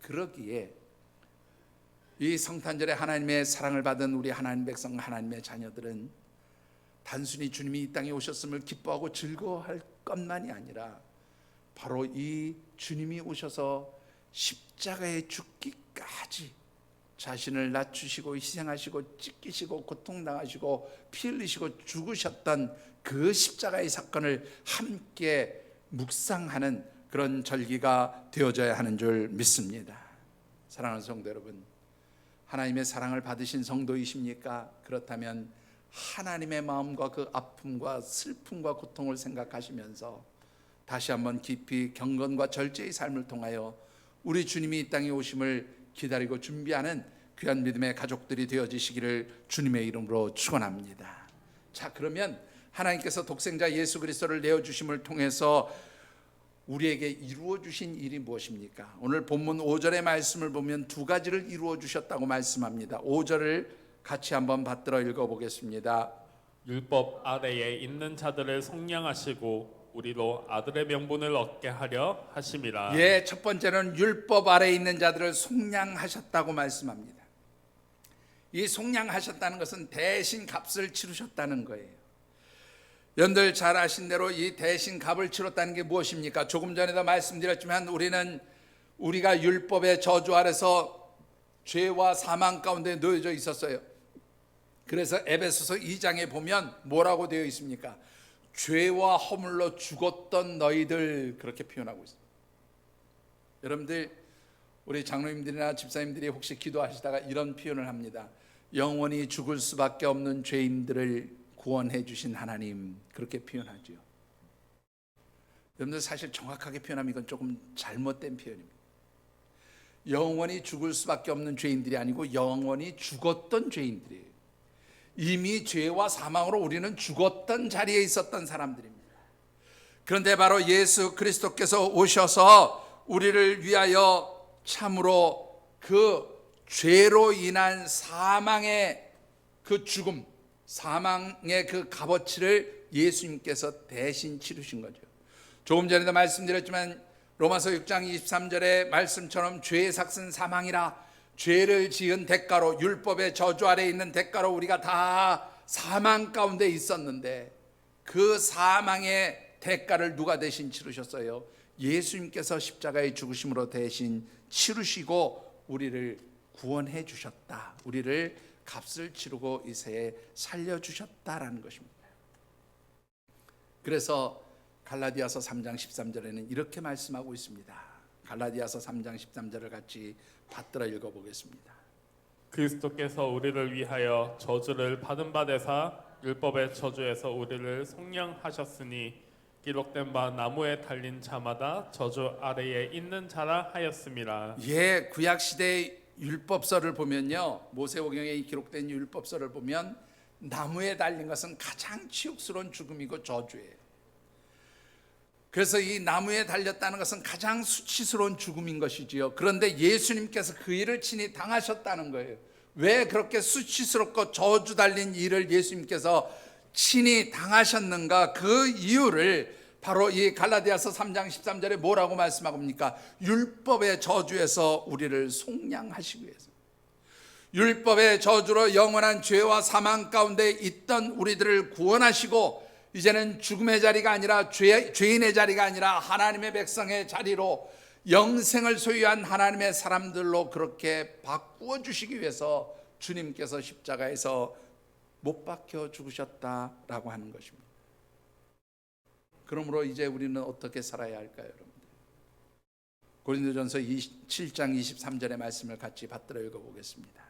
그러기에 이 성탄절에 하나님의 사랑을 받은 우리 하나님 백성, 하나님의 자녀들은 단순히 주님이 이 땅에 오셨음을 기뻐하고 즐거워할 것만이 아니라 바로 이 주님이 오셔서 십자가에 죽기까지 자신을 낮추시고 희생하시고 찢기시고 고통당하시고 피 흘리시고 죽으셨던 그 십자가의 사건을 함께 묵상하는 그런 절기가 되어져야 하는 줄 믿습니다. 사랑하는 성도 여러분, 하나님의 사랑을 받으신 성도이십니까? 그렇다면 하나님의 마음과 그 아픔과 슬픔과 고통을 생각하시면서 다시 한번 깊이 경건과 절제의 삶을 통하여 우리 주님이 이 땅에 오심을 기다리고 준비하는 귀한 믿음의 가족들이 되어지시기를 주님의 이름으로 축원합니다. 자, 그러면 하나님께서 독생자 예수 그리스도를 내어주심을 통해서 우리에게 이루어 주신 일이 무엇입니까? 오늘 본문 5절의 말씀을 보면 두 가지를 이루어 주셨다고 말씀합니다. 5절을 같이 한번 받들어 읽어보겠습니다. 율법 아래에 있는 자들을 속량하시고 우리로 아들의 명분을 얻게 하려 하심이라. 예, 첫 번째는 율법 아래에 있는 자들을 속량하셨다고 말씀합니다. 이 속량하셨다는 것은 대신 값을 치르셨다는 거예요. 여러분들 잘 아신 대로 이 대신 값을 치렀다는 게 무엇입니까? 조금 전에도 말씀드렸지만 우리가 율법의 저주 아래서 죄와 사망 가운데 놓여져 있었어요. 그래서 에베소서 2장에 보면 뭐라고 되어 있습니까? 죄와 허물로 죽었던 너희들, 그렇게 표현하고 있습니다. 여러분들, 우리 장로님들이나 집사님들이 혹시 기도하시다가 이런 표현을 합니다. 영원히 죽을 수밖에 없는 죄인들을 구원해 주신 하나님, 그렇게 표현하죠. 여러분들, 사실 정확하게 표현하면 이건 조금 잘못된 표현입니다. 영원히 죽을 수밖에 없는 죄인들이 아니고 영원히 죽었던 죄인들이에요. 이미 죄와 사망으로 우리는 죽었던 자리에 있었던 사람들입니다. 그런데 바로 예수 그리스도께서 오셔서 우리를 위하여 참으로 그 죄로 인한 사망의 그 죽음, 사망의 그 값어치를 예수님께서 대신 치르신 거죠. 조금 전에도 말씀드렸지만 로마서 6장 23절의 말씀처럼 죄의 삭은 사망이라, 죄를 지은 대가로, 율법의 저주 아래에 있는 대가로 우리가 다 사망 가운데 있었는데 그 사망의 대가를 누가 대신 치르셨어요? 예수님께서 십자가의 죽으심으로 대신 치르시고 우리를 구원해 주셨다. 우리를 값을 치르고 이 세에 살려주셨다라는 것입니다. 그래서 갈라디아서 3장 13절에는 이렇게 말씀하고 있습니다. 갈라디아서 3장 13절을 같이 받들어 읽어보겠습니다. 그리스도께서 우리를 위하여 저주를 받은 바 되사 율법의 저주에서 우리를 속량하셨으니 기록된 바 나무에 달린 자마다 저주 아래에 있는 자라 하였음이라. 예, 구약 시대의 율법서를 보면요, 모세오경에 기록된 율법서를 보면 나무에 달린 것은 가장 치욕스러운 죽음이고 저주예요. 그래서 이 나무에 달렸다는 것은 가장 수치스러운 죽음인 것이지요. 그런데 예수님께서 그 일을 친히 당하셨다는 거예요. 왜 그렇게 수치스럽고 저주 달린 일을 예수님께서 친히 당하셨는가? 그 이유를 바로 이 갈라디아서 3장 13절에 뭐라고 말씀합니까? 율법의 저주에서 우리를 속량하시기 위해서. 율법의 저주로 영원한 죄와 사망 가운데 있던 우리들을 구원하시고 이제는 죽음의 자리가 아니라 죄인의 자리가 아니라 하나님의 백성의 자리로 영생을 소유한 하나님의 사람들로 그렇게 바꾸어 주시기 위해서 주님께서 십자가에서 못 박혀 죽으셨다라고 하는 것입니다. 그러므로 이제 우리는 어떻게 살아야 할까요, 여러분? 고린도전서 7장 23절의 말씀을 같이 받들어 읽어보겠습니다.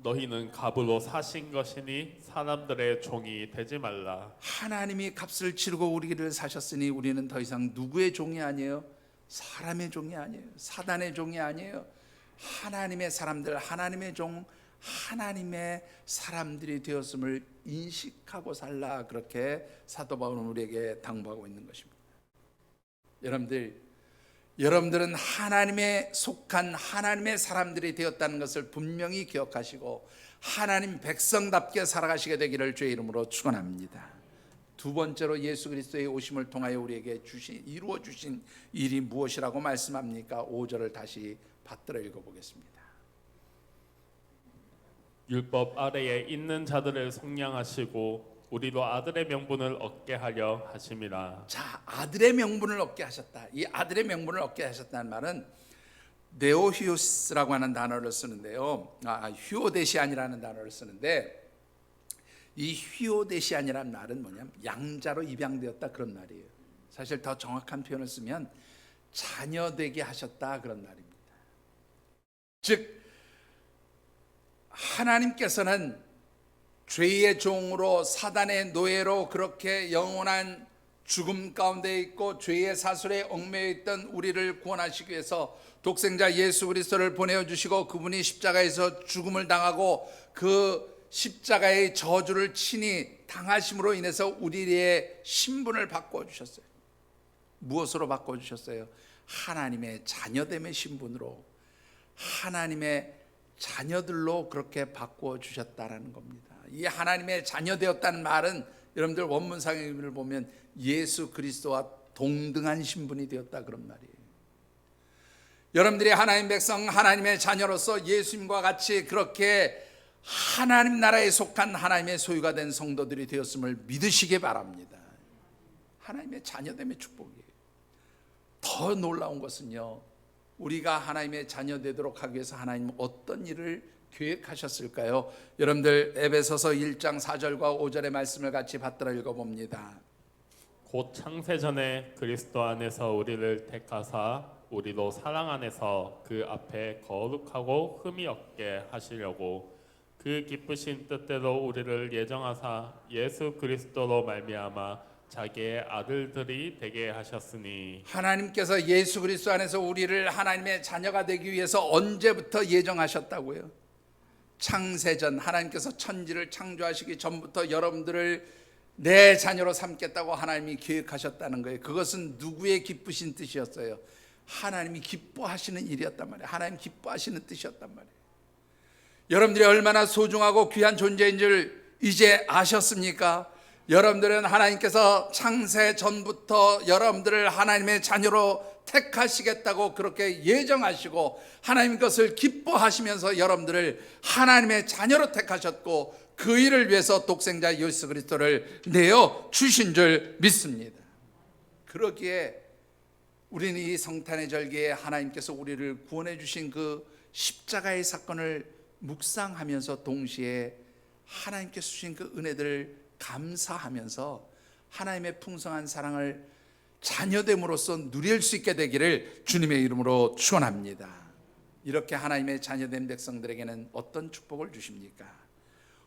너희는 값으로 사신 것이니 사람들의 종이 되지 말라. 하나님이 값을 치르고 우리를 사셨으니 우리는 더 이상 누구의 종이 아니에요. 사람의 종이 아니에요. 사단의 종이 아니에요. 하나님의 사람들, 하나님의 종, 하나님의 사람들이 되었음을 인식하고 살라. 그렇게 사도 바울은 우리에게 당부하고 있는 것입니다. 여러분들은 하나님에 속한 하나님의 사람들이 되었다는 것을 분명히 기억하시고 하나님 백성답게 살아가시게 되기를 주의 이름으로 축원합니다. 두 번째로 예수 그리스도의 오심을 통하여 우리에게 이루어 주신 일이 무엇이라고 말씀합니까? 5절을 다시 받들어 읽어보겠습니다. 율법 아래에 있는 자들을 속량하시고 우리도 아들의 명분을 얻게 하려 하심이라. 자, 아들의 명분을 얻게 하셨다. 이 아들의 명분을 얻게 하셨다는 말은 네오히오스라고 하는 단어를 쓰는데요. 휴오데시안이라는 단어를 쓰는데 이 휴오데시안이라는 말은 뭐냐면 양자로 입양되었다 그런 말이에요. 사실 더 정확한 표현을 쓰면 자녀되게 하셨다 그런 말입니다. 즉 하나님께서는 죄의 종으로 사단의 노예로 그렇게 영원한 죽음 가운데 있고 죄의 사슬에 얽매여 있던 우리를 구원하시기 위해서 독생자 예수 그리스도를 보내주시고 그분이 십자가에서 죽음을 당하고 그 십자가의 저주를 친히 당하심으로 인해서 우리의 신분을 바꿔주셨어요. 무엇으로 바꿔주셨어요? 하나님의 자녀됨의 신분으로, 하나님의 자녀들로 그렇게 바꿔주셨다라는 겁니다. 이 하나님의 자녀되었다는 말은 여러분들 원문상의 의미를 보면 예수 그리스도와 동등한 신분이 되었다 그런 말이에요. 여러분들이 하나님 백성, 하나님의 자녀로서 예수님과 같이 그렇게 하나님 나라에 속한 하나님의 소유가 된 성도들이 되었음을 믿으시기 바랍니다. 하나님의 자녀됨의 축복이에요. 더 놀라운 것은요, 우리가 하나님의 자녀 되도록 하기 위해서 하나님은 어떤 일을 계획하셨을까요? 여러분들 에베소서 1장 4절과 5절의 말씀을 같이 받들어 읽어봅니다. 곧 창세전에 그리스도 안에서 우리를 택하사 우리도 사랑 안에서 그 앞에 거룩하고 흠이 없게 하시려고 그 기쁘신 뜻대로 우리를 예정하사 예수 그리스도로 말미암아 자기의 아들들이 되게 하셨으니. 하나님께서 예수 그리스도 안에서 우리를 하나님의 자녀가 되기 위해서 언제부터 예정하셨다고요? 창세전, 하나님께서 천지를 창조하시기 전부터 여러분들을 내 자녀로 삼겠다고 하나님이 계획하셨다는 거예요. 그것은 누구의 기쁘신 뜻이었어요? 하나님이 기뻐하시는 일이었단 말이에요. 하나님 기뻐하시는 뜻이었단 말이에요. 여러분들이 얼마나 소중하고 귀한 존재인 줄 이제 아셨습니까? 여러분들은 하나님께서 창세 전부터 여러분들을 하나님의 자녀로 택하시겠다고 그렇게 예정하시고 하나님 것을 기뻐하시면서 여러분들을 하나님의 자녀로 택하셨고 그 일을 위해서 독생자 예수 그리스도를 내어 주신 줄 믿습니다. 그러기에 우리는 이 성탄의 절기에 하나님께서 우리를 구원해 주신 그 십자가의 사건을 묵상하면서 동시에 하나님께서 주신 그 은혜들을 감사하면서 하나님의 풍성한 사랑을 자녀됨으로써 누릴 수 있게 되기를 주님의 이름으로 축원합니다. 이렇게 하나님의 자녀된 백성들에게는 어떤 축복을 주십니까?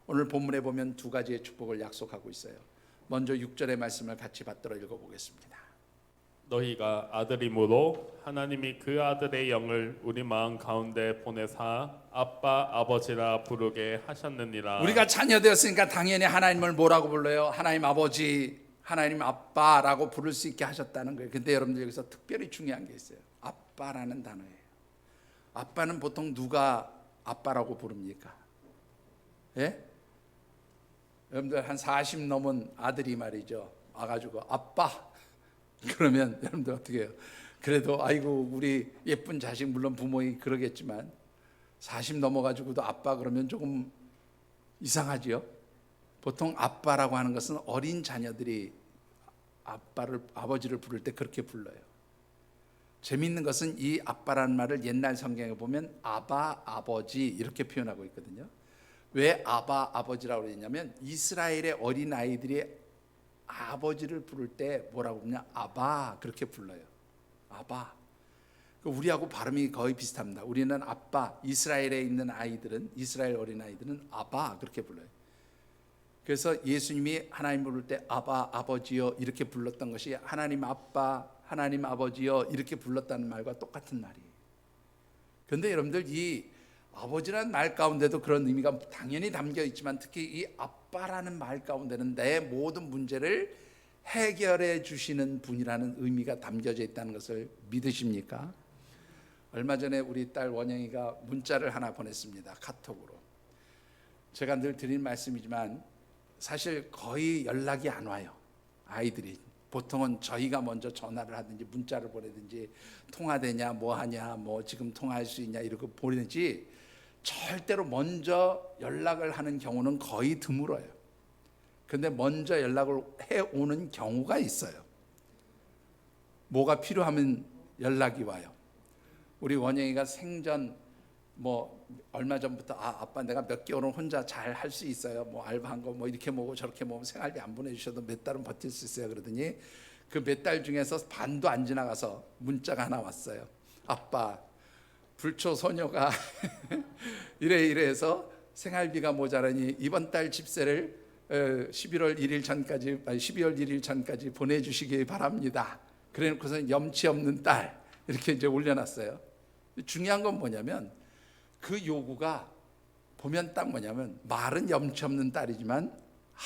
오늘 본문에 보면 두 가지의 축복을 약속하고 있어요. 먼저 6절의 말씀을 같이 받들어 읽어보겠습니다. 너희가 아들이므로 하나님이 그 아들의 영을 우리 마음 가운데 보내사 아빠 아버지라 부르게 하셨느니라. 우리가 자녀 되었으니까 당연히 하나님을 뭐라고 불러요? 하나님 아버지, 하나님 아빠라고 부를 수 있게 하셨다는 거예요. 근데 여러분들 여기서 특별히 중요한 게 있어요. 아빠라는 단어예요. 아빠는 보통 누가 아빠라고 부릅니까? 예? 여러분들 한 40 넘은 아들이 말이죠, 와가지고 아빠 그러면 여러분들 어떻게 해요? 그래도 아이고 우리 예쁜 자식, 물론 부모이 그러겠지만 40 넘어가지고도 아빠 그러면 조금 이상하지요. 보통 아빠라고 하는 것은 어린 자녀들이 아버지를 부를 때 그렇게 불러요. 재미있는 것은 이 아빠라는 말을 옛날 성경에 보면 아바, 아버지 이렇게 표현하고 있거든요. 왜 아바, 아버지라고 그러냐면 이스라엘의 어린 아이들이 아버지를 부를 때 뭐라고 부르냐? 아바 그렇게 불러요. 아바. 우리하고 발음이 거의 비슷합니다. 우리는 아빠, 이스라엘에 있는 아이들은, 이스라엘 어린아이들은 아바 그렇게 불러요. 그래서 예수님이 하나님 부를 때 아바, 아버지여 이렇게 불렀던 것이 하나님 아빠, 하나님 아버지여 이렇게 불렀다는 말과 똑같은 말이에요. 그런데 여러분들, 이 아버지라는 말 가운데도 그런 의미가 당연히 담겨 있지만, 특히 이 아빠라는 말 가운데는 내 모든 문제를 해결해 주시는 분이라는 의미가 담겨져 있다는 것을 믿으십니까? 얼마 전에 우리 딸 원영이가 문자를 하나 보냈습니다. 카톡으로. 제가 늘 드리는 말씀이지만 사실 거의 연락이 안 와요. 아이들이 보통은 저희가 먼저 전화를 하든지 문자를 보내든지 통화되냐 뭐하냐 뭐 지금 통화할 수 있냐 이렇게 보내지, 절대로 먼저 연락을 하는 경우는 거의 드물어요. 근데 먼저 연락을 해오는 경우가 있어요. 뭐가 필요하면 연락이 와요. 우리 원영이가 생전 뭐 얼마 전부터 아빠 내가 몇 개월은 혼자 잘 할 수 있어요. 뭐 알바한 거 뭐 이렇게 먹고 저렇게 먹으면 생활비 안 보내주셔도 몇 달은 버틸 수 있어요. 그러더니 그 몇 달 중에서 반도 안 지나가서 문자가 하나 왔어요. 아빠, 불초 소녀가 이래서 생활비가 모자라니 이번 달 집세를 12월 1일 전까지 보내주시기 바랍니다. 그래놓고서 염치 없는 딸 이렇게 이제 올려놨어요. 중요한 건 뭐냐면 그 요구가 보면 딱 뭐냐면 말은 염치 없는 딸이지만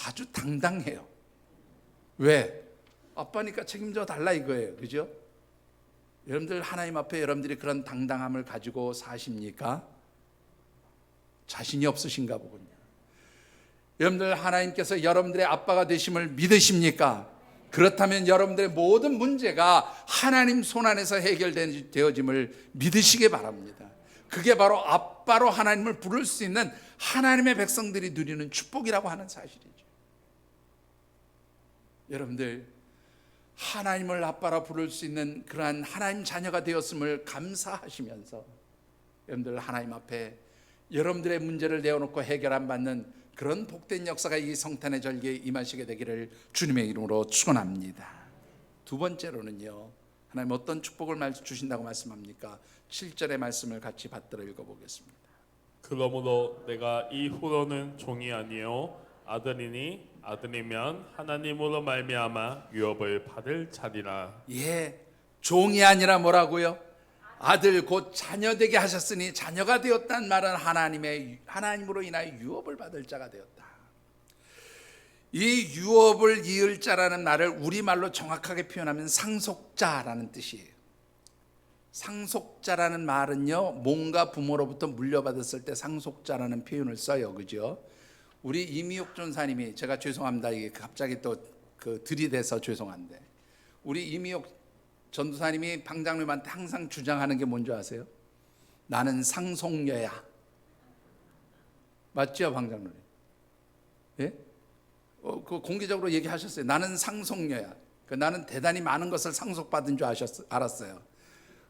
아주 당당해요. 왜? 아빠니까 책임져 달라 이거예요. 그죠? 여러분들 하나님 앞에 여러분들이 그런 당당함을 가지고 사십니까? 자신이 없으신가 보군요. 여러분들 하나님께서 여러분들의 아빠가 되심을 믿으십니까? 그렇다면 여러분들의 모든 문제가 하나님 손안에서 해결되어짐을 믿으시기 바랍니다. 그게 바로 아빠로 하나님을 부를 수 있는 하나님의 백성들이 누리는 축복이라고 하는 사실이죠. 여러분들 하나님을 아빠라 부를 수 있는 그러한 하나님 자녀가 되었음을 감사하시면서 여러분들 하나님 앞에 여러분들의 문제를 내어놓고 해결 안 받는 그런 복된 역사가 이 성탄의 절기에 임하시게 되기를 주님의 이름으로 축원합니다. 두 번째로는요, 하나님 어떤 축복을 주신다고 말씀합니까? 7절의 말씀을 같이 받들어 읽어보겠습니다. 그러므로 내가 이후로는 종이 아니요 아들이니 아들이면 하나님으로 말미암아 유업을 받을 자리라. 예, 종이 아니라 뭐라고요? 아들 곧 자녀 되게 하셨으니 자녀가 되었다는 말은 하나님으로 인하여 유업을 받을 자가 되었다. 이 유업을 이을 자라는 말을 우리말로 정확하게 표현하면 상속자라는 뜻이에요. 상속자라는 말은요, 뭔가 부모로부터 물려받았을 때 상속자라는 표현을 써요. 그죠? 우리 이미옥 전사님이, 제가 죄송합니다. 이게 갑자기 또 들이대서 죄송한데, 우리 이미옥 전도사님이 방장님한테 항상 주장하는 게 뭔지 아세요? 나는 상속녀야. 맞죠, 방장님? 예? 그 공개적으로 얘기하셨어요. 나는 상속녀야. 나는 대단히 많은 것을 상속받은 줄 알았어요.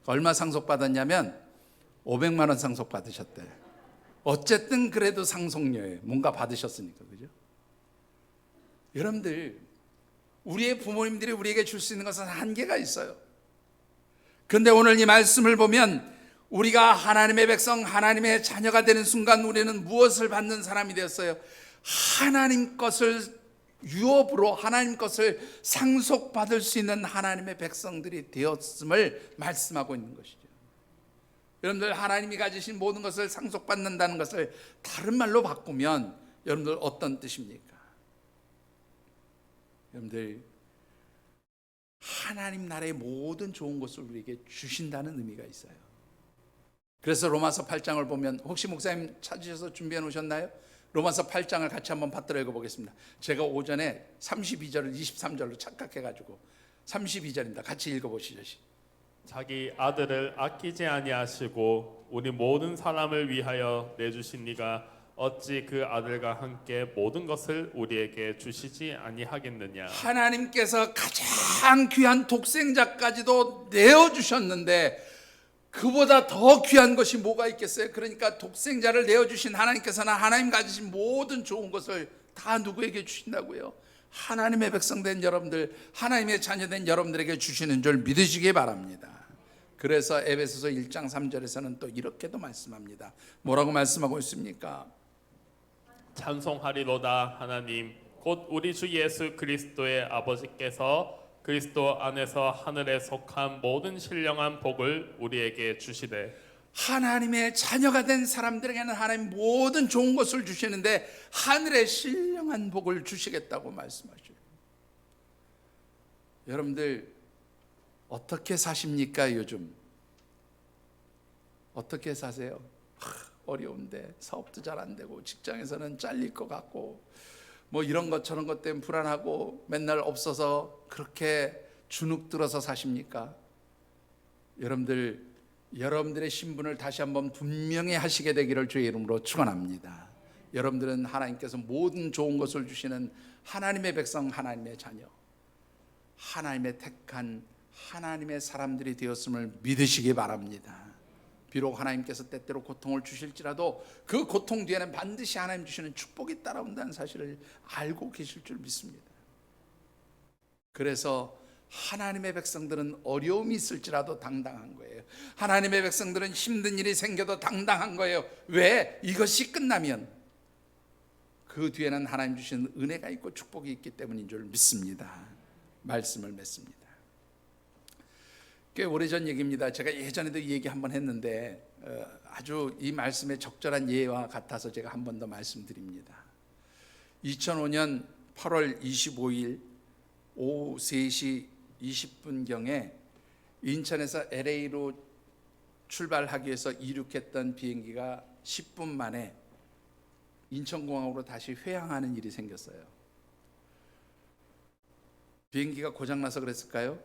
얼마 상속받았냐면 500만 원 상속받으셨대. 어쨌든 그래도 상속녀예요. 뭔가 받으셨으니까. 그죠? 여러분들, 우리의 부모님들이 우리에게 줄 수 있는 것은 한계가 있어요. 그런데 오늘 이 말씀을 보면 우리가 하나님의 백성, 하나님의 자녀가 되는 순간 우리는 무엇을 받는 사람이 되었어요? 하나님 것을 유업으로 하나님 것을 상속받을 수 있는 하나님의 백성들이 되었음을 말씀하고 있는 것이죠. 여러분들 하나님이 가지신 모든 것을 상속받는다는 것을 다른 말로 바꾸면 여러분들 어떤 뜻입니까? 여러분들 하나님 나라의 모든 좋은 것을 우리에게 주신다는 의미가 있어요. 그래서 로마서 8장을 보면, 혹시 목사님 찾으셔서 준비해 놓으셨나요? 로마서 8장을 같이 한번 받들어 읽어보겠습니다. 제가 오전에 32절을 23절로 착각해가지고 32절입니다. 같이 읽어보시죠. 자기 아들을 아끼지 아니하시고 우리 모든 사람을 위하여 내주신 이가 어찌 그 아들과 함께 모든 것을 우리에게 주시지 아니하겠느냐. 하나님께서 가장 귀한 독생자까지도 내어주셨는데 그보다 더 귀한 것이 뭐가 있겠어요? 그러니까 독생자를 내어주신 하나님께서는 하나님 가지신 모든 좋은 것을 다 누구에게 주신다고요? 하나님의 백성된 여러분들, 하나님의 자녀된 여러분들에게 주시는 줄 믿으시기 바랍니다. 그래서 에베소서 1장 3절에서는 또 이렇게도 말씀합니다. 뭐라고 말씀하고 있습니까? 찬송하리로다 하나님 곧 우리 주 예수 그리스도의 아버지께서 그리스도 안에서 하늘에 속한 모든 신령한 복을 우리에게 주시되. 하나님의 자녀가 된 사람들에게는 하나님 모든 좋은 것을 주시는데 하늘의 신령한 복을 주시겠다고 말씀하셔요. 여러분들 어떻게 사십니까? 요즘 어떻게 사세요? 어려운데 사업도 잘 안 되고 직장에서는 잘릴 것 같고 뭐 이런 것 저런 것 때문에 불안하고 맨날 없어서 그렇게 주눅 들어서 사십니까? 여러분들의 신분을 다시 한번 분명히 하시게 되기를 주의 이름으로 축원합니다. 여러분들은 하나님께서 모든 좋은 것을 주시는 하나님의 백성, 하나님의 자녀, 하나님의 택한 하나님의 사람들이 되었음을 믿으시기 바랍니다. 비록 하나님께서 때때로 고통을 주실지라도 그 고통 뒤에는 반드시 하나님 주시는 축복이 따라온다는 사실을 알고 계실 줄 믿습니다. 그래서 하나님의 백성들은 어려움이 있을지라도 당당한 거예요. 하나님의 백성들은 힘든 일이 생겨도 당당한 거예요. 왜? 이것이 끝나면 그 뒤에는 하나님 주시는 은혜가 있고 축복이 있기 때문인 줄 믿습니다. 말씀을 맺습니다. 꽤 오래전 얘기입니다. 제가 예전에도 이 얘기 한번 했는데 아주 이 말씀에 적절한 예와 같아서 제가 한 번 더 말씀드립니다. 2005년 8월 25일 오후 3시 20분경에 인천에서 LA로 출발하기 위해서 이륙했던 비행기가 10분 만에 인천공항으로 다시 회항하는 일이 생겼어요. 비행기가 고장나서 그랬을까요?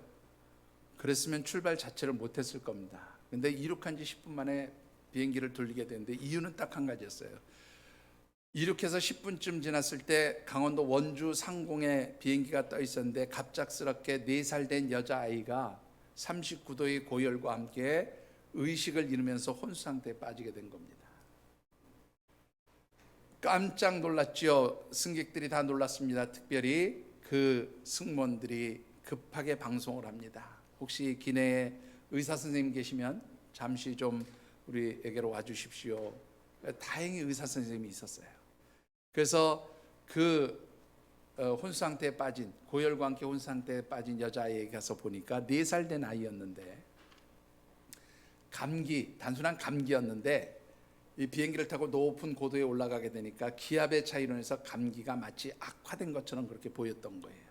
그랬으면 출발 자체를 못했을 겁니다. 근데 이륙한 지 10분 만에 비행기를 돌리게 되는데 이유는 딱 한 가지였어요. 이륙해서 10분쯤 지났을 때 강원도 원주 상공에 비행기가 떠 있었는데 갑작스럽게 4살 된 여자아이가 39도의 고열과 함께 의식을 잃으면서 혼수 상태에 빠지게 된 겁니다. 깜짝 놀랐죠. 승객들이 다 놀랐습니다. 특별히 그 승무원들이 급하게 방송을 합니다. 혹시 기내에 의사 선생님 계시면 잠시 좀 우리에게로 와주십시오. 다행히 의사 선생님이 있었어요. 그래서 그 혼수 상태에 빠진, 고열과 함께 혼수 상태에 빠진 여자아이에게 가서 보니까 4살 된 아이였는데 단순한 감기였는데 이 비행기를 타고 높은 고도에 올라가게 되니까 기압의 차이로 인해서 감기가 마치 악화된 것처럼 그렇게 보였던 거예요.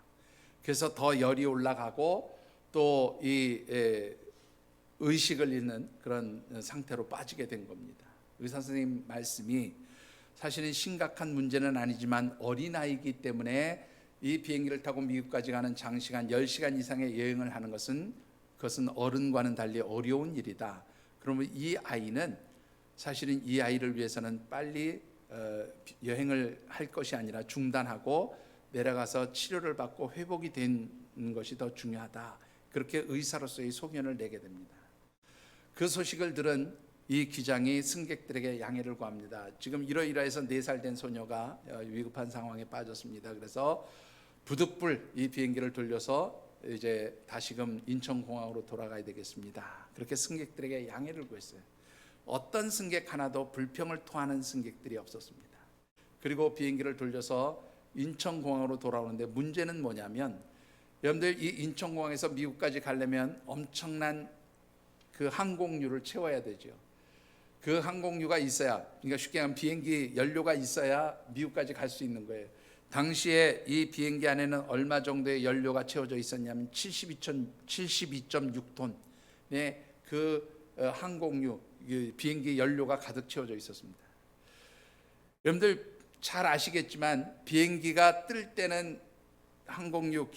그래서 더 열이 올라가고 또 이 의식을 잃는 그런 상태로 빠지게 된 겁니다. 의사 선생님 말씀이 사실은 심각한 문제는 아니지만 어린아이이기 때문에 이 비행기를 타고 미국까지 가는 장시간 10시간 이상의 여행을 하는 그것은 어른과는 달리 어려운 일이다. 그러면 이 아이는 사실은 이 아이를 위해서는 빨리 여행을 할 것이 아니라 중단하고 내려가서 치료를 받고 회복이 되는 것이 더 중요하다. 그렇게 의사로서의 소견을 내게 됩니다. 그 소식을 들은 이 기장이 승객들에게 양해를 구합니다. 지금 이러이러해서 4살 된 소녀가 위급한 상황에 빠졌습니다. 그래서 부득불 이 비행기를 돌려서 이제 다시금 인천공항으로 돌아가야 되겠습니다. 그렇게 승객들에게 양해를 구했어요. 어떤 승객 하나도 불평을 토하는 승객들이 없었습니다. 그리고 비행기를 돌려서 인천공항으로 돌아오는데 문제는 뭐냐면 여러분들 이 인천공항에서 미국까지 가려면 엄청난 그 항공유를 채워야 되죠. 그 항공유가 있어야, 그러니까 쉽게 말하면 비행기 연료가 있어야 미국까지 갈 수 있는 거예요. 당시에 이 비행기 안에는 얼마 정도의 연료가 채워져 있었냐면 72.6톤의 그 항공유, 비행기 연료가 가득 채워져 있었습니다. 여러분들 잘 아시겠지만 비행기가 뜰 때는 항공유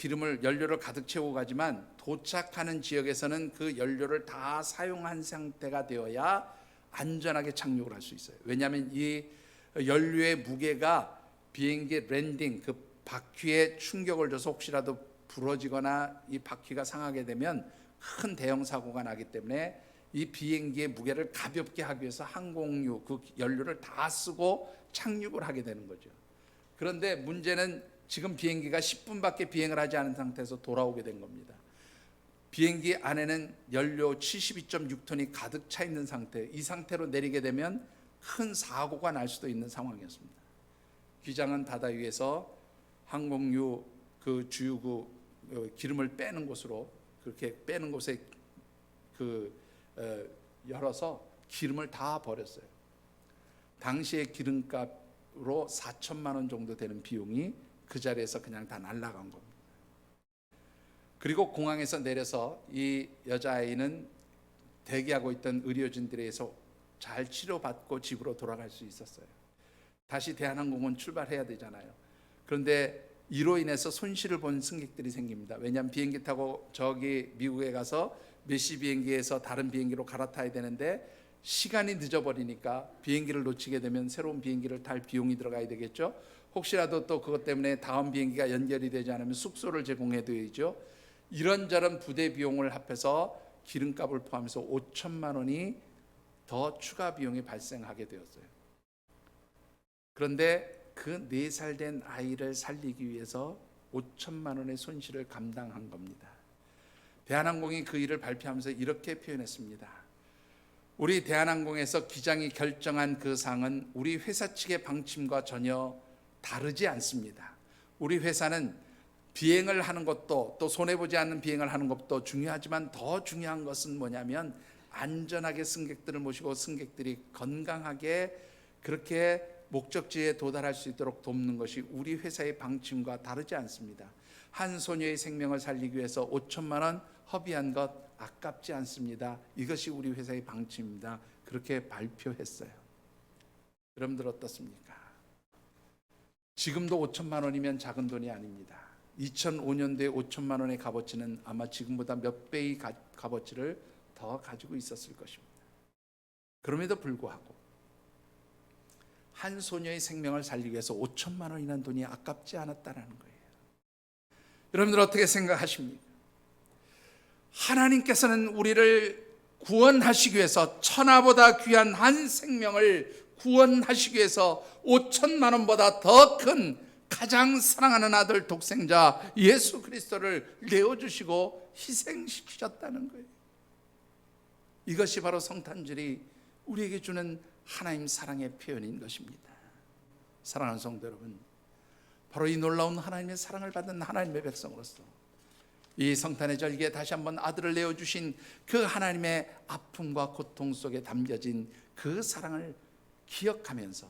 연료를 가득 채우고 가지만 도착하는 지역에서는 그 연료를 다 사용한 상태가 되어야 안전하게 착륙을 할 수 있어요. 왜냐하면 이 연료의 무게가 비행기 랜딩 그 바퀴에 충격을 줘서 혹시라도 부러지거나 이 바퀴가 상하게 되면 큰 대형 사고가 나기 때문에 이 비행기의 무게를 가볍게 하기 위해서 항공유 그 연료를 다 쓰고 착륙을 하게 되는 거죠. 그런데 문제는 지금 비행기가 10분밖에 비행을 하지 않은 상태에서 돌아오게 된 겁니다. 비행기 안에는 연료 72.6톤이 가득 차 있는 상태, 이 상태로 내리게 되면 큰 사고가 날 수도 있는 상황이었습니다. 기장은 바다 위에서 항공유 그 주유구 기름을 빼는 곳으로, 그렇게 빼는 곳에 열어서 기름을 다 버렸어요. 당시의 기름값으로 4천만 원 정도 되는 비용이 그 자리에서 그냥 다 날아간 겁니다. 그리고 공항에서 내려서 이 여자아이는 대기하고 있던 의료진들에 의해서 잘 치료받고 집으로 돌아갈 수 있었어요. 다시 대한항공은 출발해야 되잖아요. 그런데 이로 인해서 손실을 본 승객들이 생깁니다. 왜냐하면 비행기 타고 저기 미국에 가서 메시 비행기에서 다른 비행기로 갈아타야 되는데 시간이 늦어버리니까 비행기를 놓치게 되면 새로운 비행기를 탈 비용이 들어가야 되겠죠. 혹시라도 또 그것 때문에 다음 비행기가 연결이 되지 않으면 숙소를 제공해드려야죠. 이런저런 부대 비용을 합해서 기름값을 포함해서 5천만 원이 더 추가 비용이 발생하게 되었어요. 그런데 그 4살 된 아이를 살리기 위해서 5천만 원의 손실을 감당한 겁니다. 대한항공이 그 일을 발표하면서 이렇게 표현했습니다. 우리 대한항공에서 기장이 결정한 그 사항은 우리 회사 측의 방침과 전혀 다르지 않습니다. 우리 회사는 비행을 하는 것도, 또 손해보지 않는 비행을 하는 것도 중요하지만 더 중요한 것은 뭐냐면 안전하게 승객들을 모시고 승객들이 건강하게 그렇게 목적지에 도달할 수 있도록 돕는 것이 우리 회사의 방침과 다르지 않습니다. 한 소녀의 생명을 살리기 위해서 5천만 원 허비한 것 아깝지 않습니다. 이것이 우리 회사의 방침입니다. 그렇게 발표했어요. 여러분들 어떻습니까? 지금도 5천만 원이면 작은 돈이 아닙니다. 2005년도에 5천만 원의 값어치는 아마 지금보다 몇 배의 값어치를 더 가지고 있었을 것입니다. 그럼에도 불구하고 한 소녀의 생명을 살리기 위해서 5천만 원이라는 돈이 아깝지 않았다는 거예요. 여러분들 어떻게 생각하십니까? 하나님께서는 우리를 구원하시기 위해서 천하보다 귀한 한 생명을 구원하시기 위해서 5천만 원보다 더 큰 가장 사랑하는 아들 독생자 예수 그리스도를 내어주시고 희생시키셨다는 거예요. 이것이 바로 성탄절이 우리에게 주는 하나님 사랑의 표현인 것입니다. 사랑하는 성도 여러분, 바로 이 놀라운 하나님의 사랑을 받은 하나님의 백성으로서 이 성탄의 절기에 다시 한번 아들을 내어주신 그 하나님의 아픔과 고통 속에 담겨진 그 사랑을 기억하면서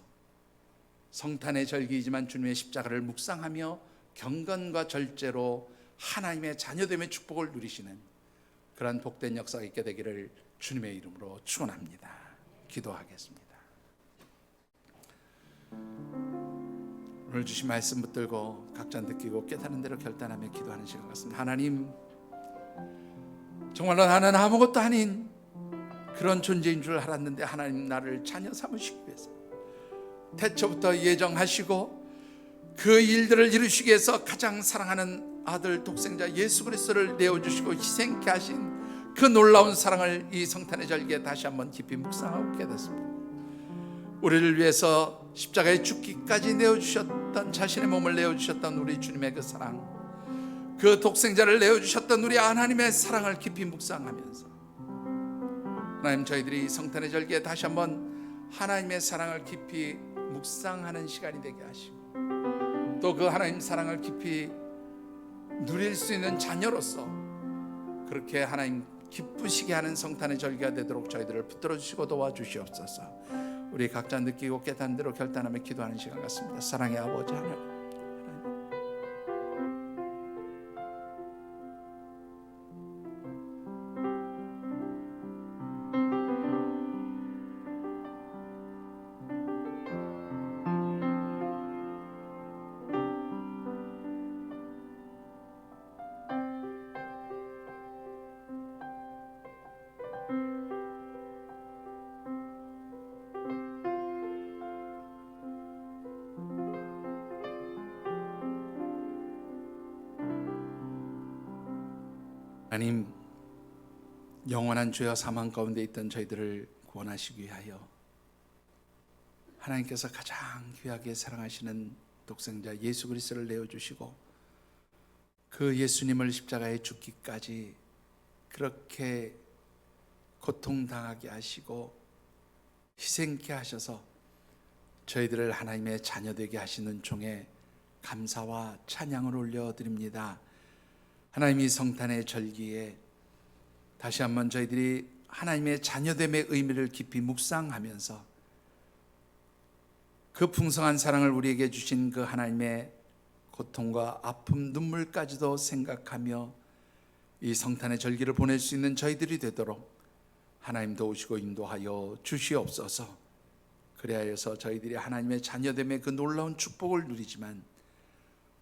성탄의 절기이지만 주님의 십자가를 묵상하며 경건과 절제로 하나님의 자녀됨의 축복을 누리시는 그러한 복된 역사가 있게 되기를 주님의 이름으로 축원합니다. 기도하겠습니다. 오늘 주신 말씀 붙들고 각자 느끼고 깨닫는 대로 결단하며 기도하는 시간 같습니다. 하나님, 정말로 나는 아무것도 아닌 그런 존재인 줄 알았는데 하나님 나를 자녀 삼으시기 위해서 태초부터 예정하시고 그 일들을 이루시기 위해서 가장 사랑하는 아들 독생자 예수 그리스도를 내어주시고 희생케 하신 그 놀라운 사랑을 이 성탄의 절기에 다시 한번 깊이 묵상하고 깨닫습니다. 우리를 위해서 십자가에 죽기까지 내어주셨던, 자신의 몸을 내어주셨던 우리 주님의 그 사랑, 그 독생자를 내어주셨던 우리 하나님의 사랑을 깊이 묵상하면서 하나님, 저희들이 성탄의 절기에 다시 한번 하나님의 사랑을 깊이 묵상하는 시간이 되게 하시고 또 그 하나님 사랑을 깊이 누릴 수 있는 자녀로서 그렇게 하나님 기쁘시게 하는 성탄의 절기가 되도록 저희들을 붙들어 주시고 도와주시옵소서. 우리 각자 느끼고 깨닫는 대로 결단하며 기도하는 시간 같습니다. 사랑의 아버지 하나님, 하나님, 영원한 죄와 사망 가운데 있던 저희들을 구원하시기 위하여 하나님께서 가장 귀하게 사랑하시는 독생자 예수 그리스도를 내어주시고 그 예수님을 십자가에 죽기까지 그렇게 고통당하게 하시고 희생케 하셔서 저희들을 하나님의 자녀되게 하시는 종에 감사와 찬양을 올려드립니다. 하나님, 이 성탄의 절기에 다시 한번 저희들이 하나님의 자녀됨의 의미를 깊이 묵상하면서 그 풍성한 사랑을 우리에게 주신 그 하나님의 고통과 아픔, 눈물까지도 생각하며 이 성탄의 절기를 보낼 수 있는 저희들이 되도록 하나님 도우시고 인도하여 주시옵소서. 그리하여서 저희들이 하나님의 자녀됨의 그 놀라운 축복을 누리지만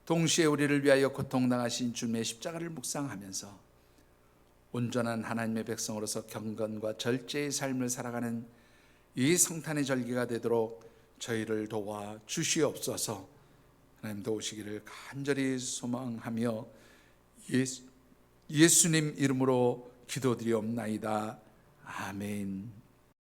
동시에 우리를 위하여 고통당하신 주님의 십자가를 묵상하면서 온전한 하나님의 백성으로서 경건과 절제의 삶을 살아가는 이 성탄의 절기가 되도록 저희를 도와 주시옵소서. 하나님 도우시기를 간절히 소망하며 예수님 이름으로 기도드리옵나이다. 아멘.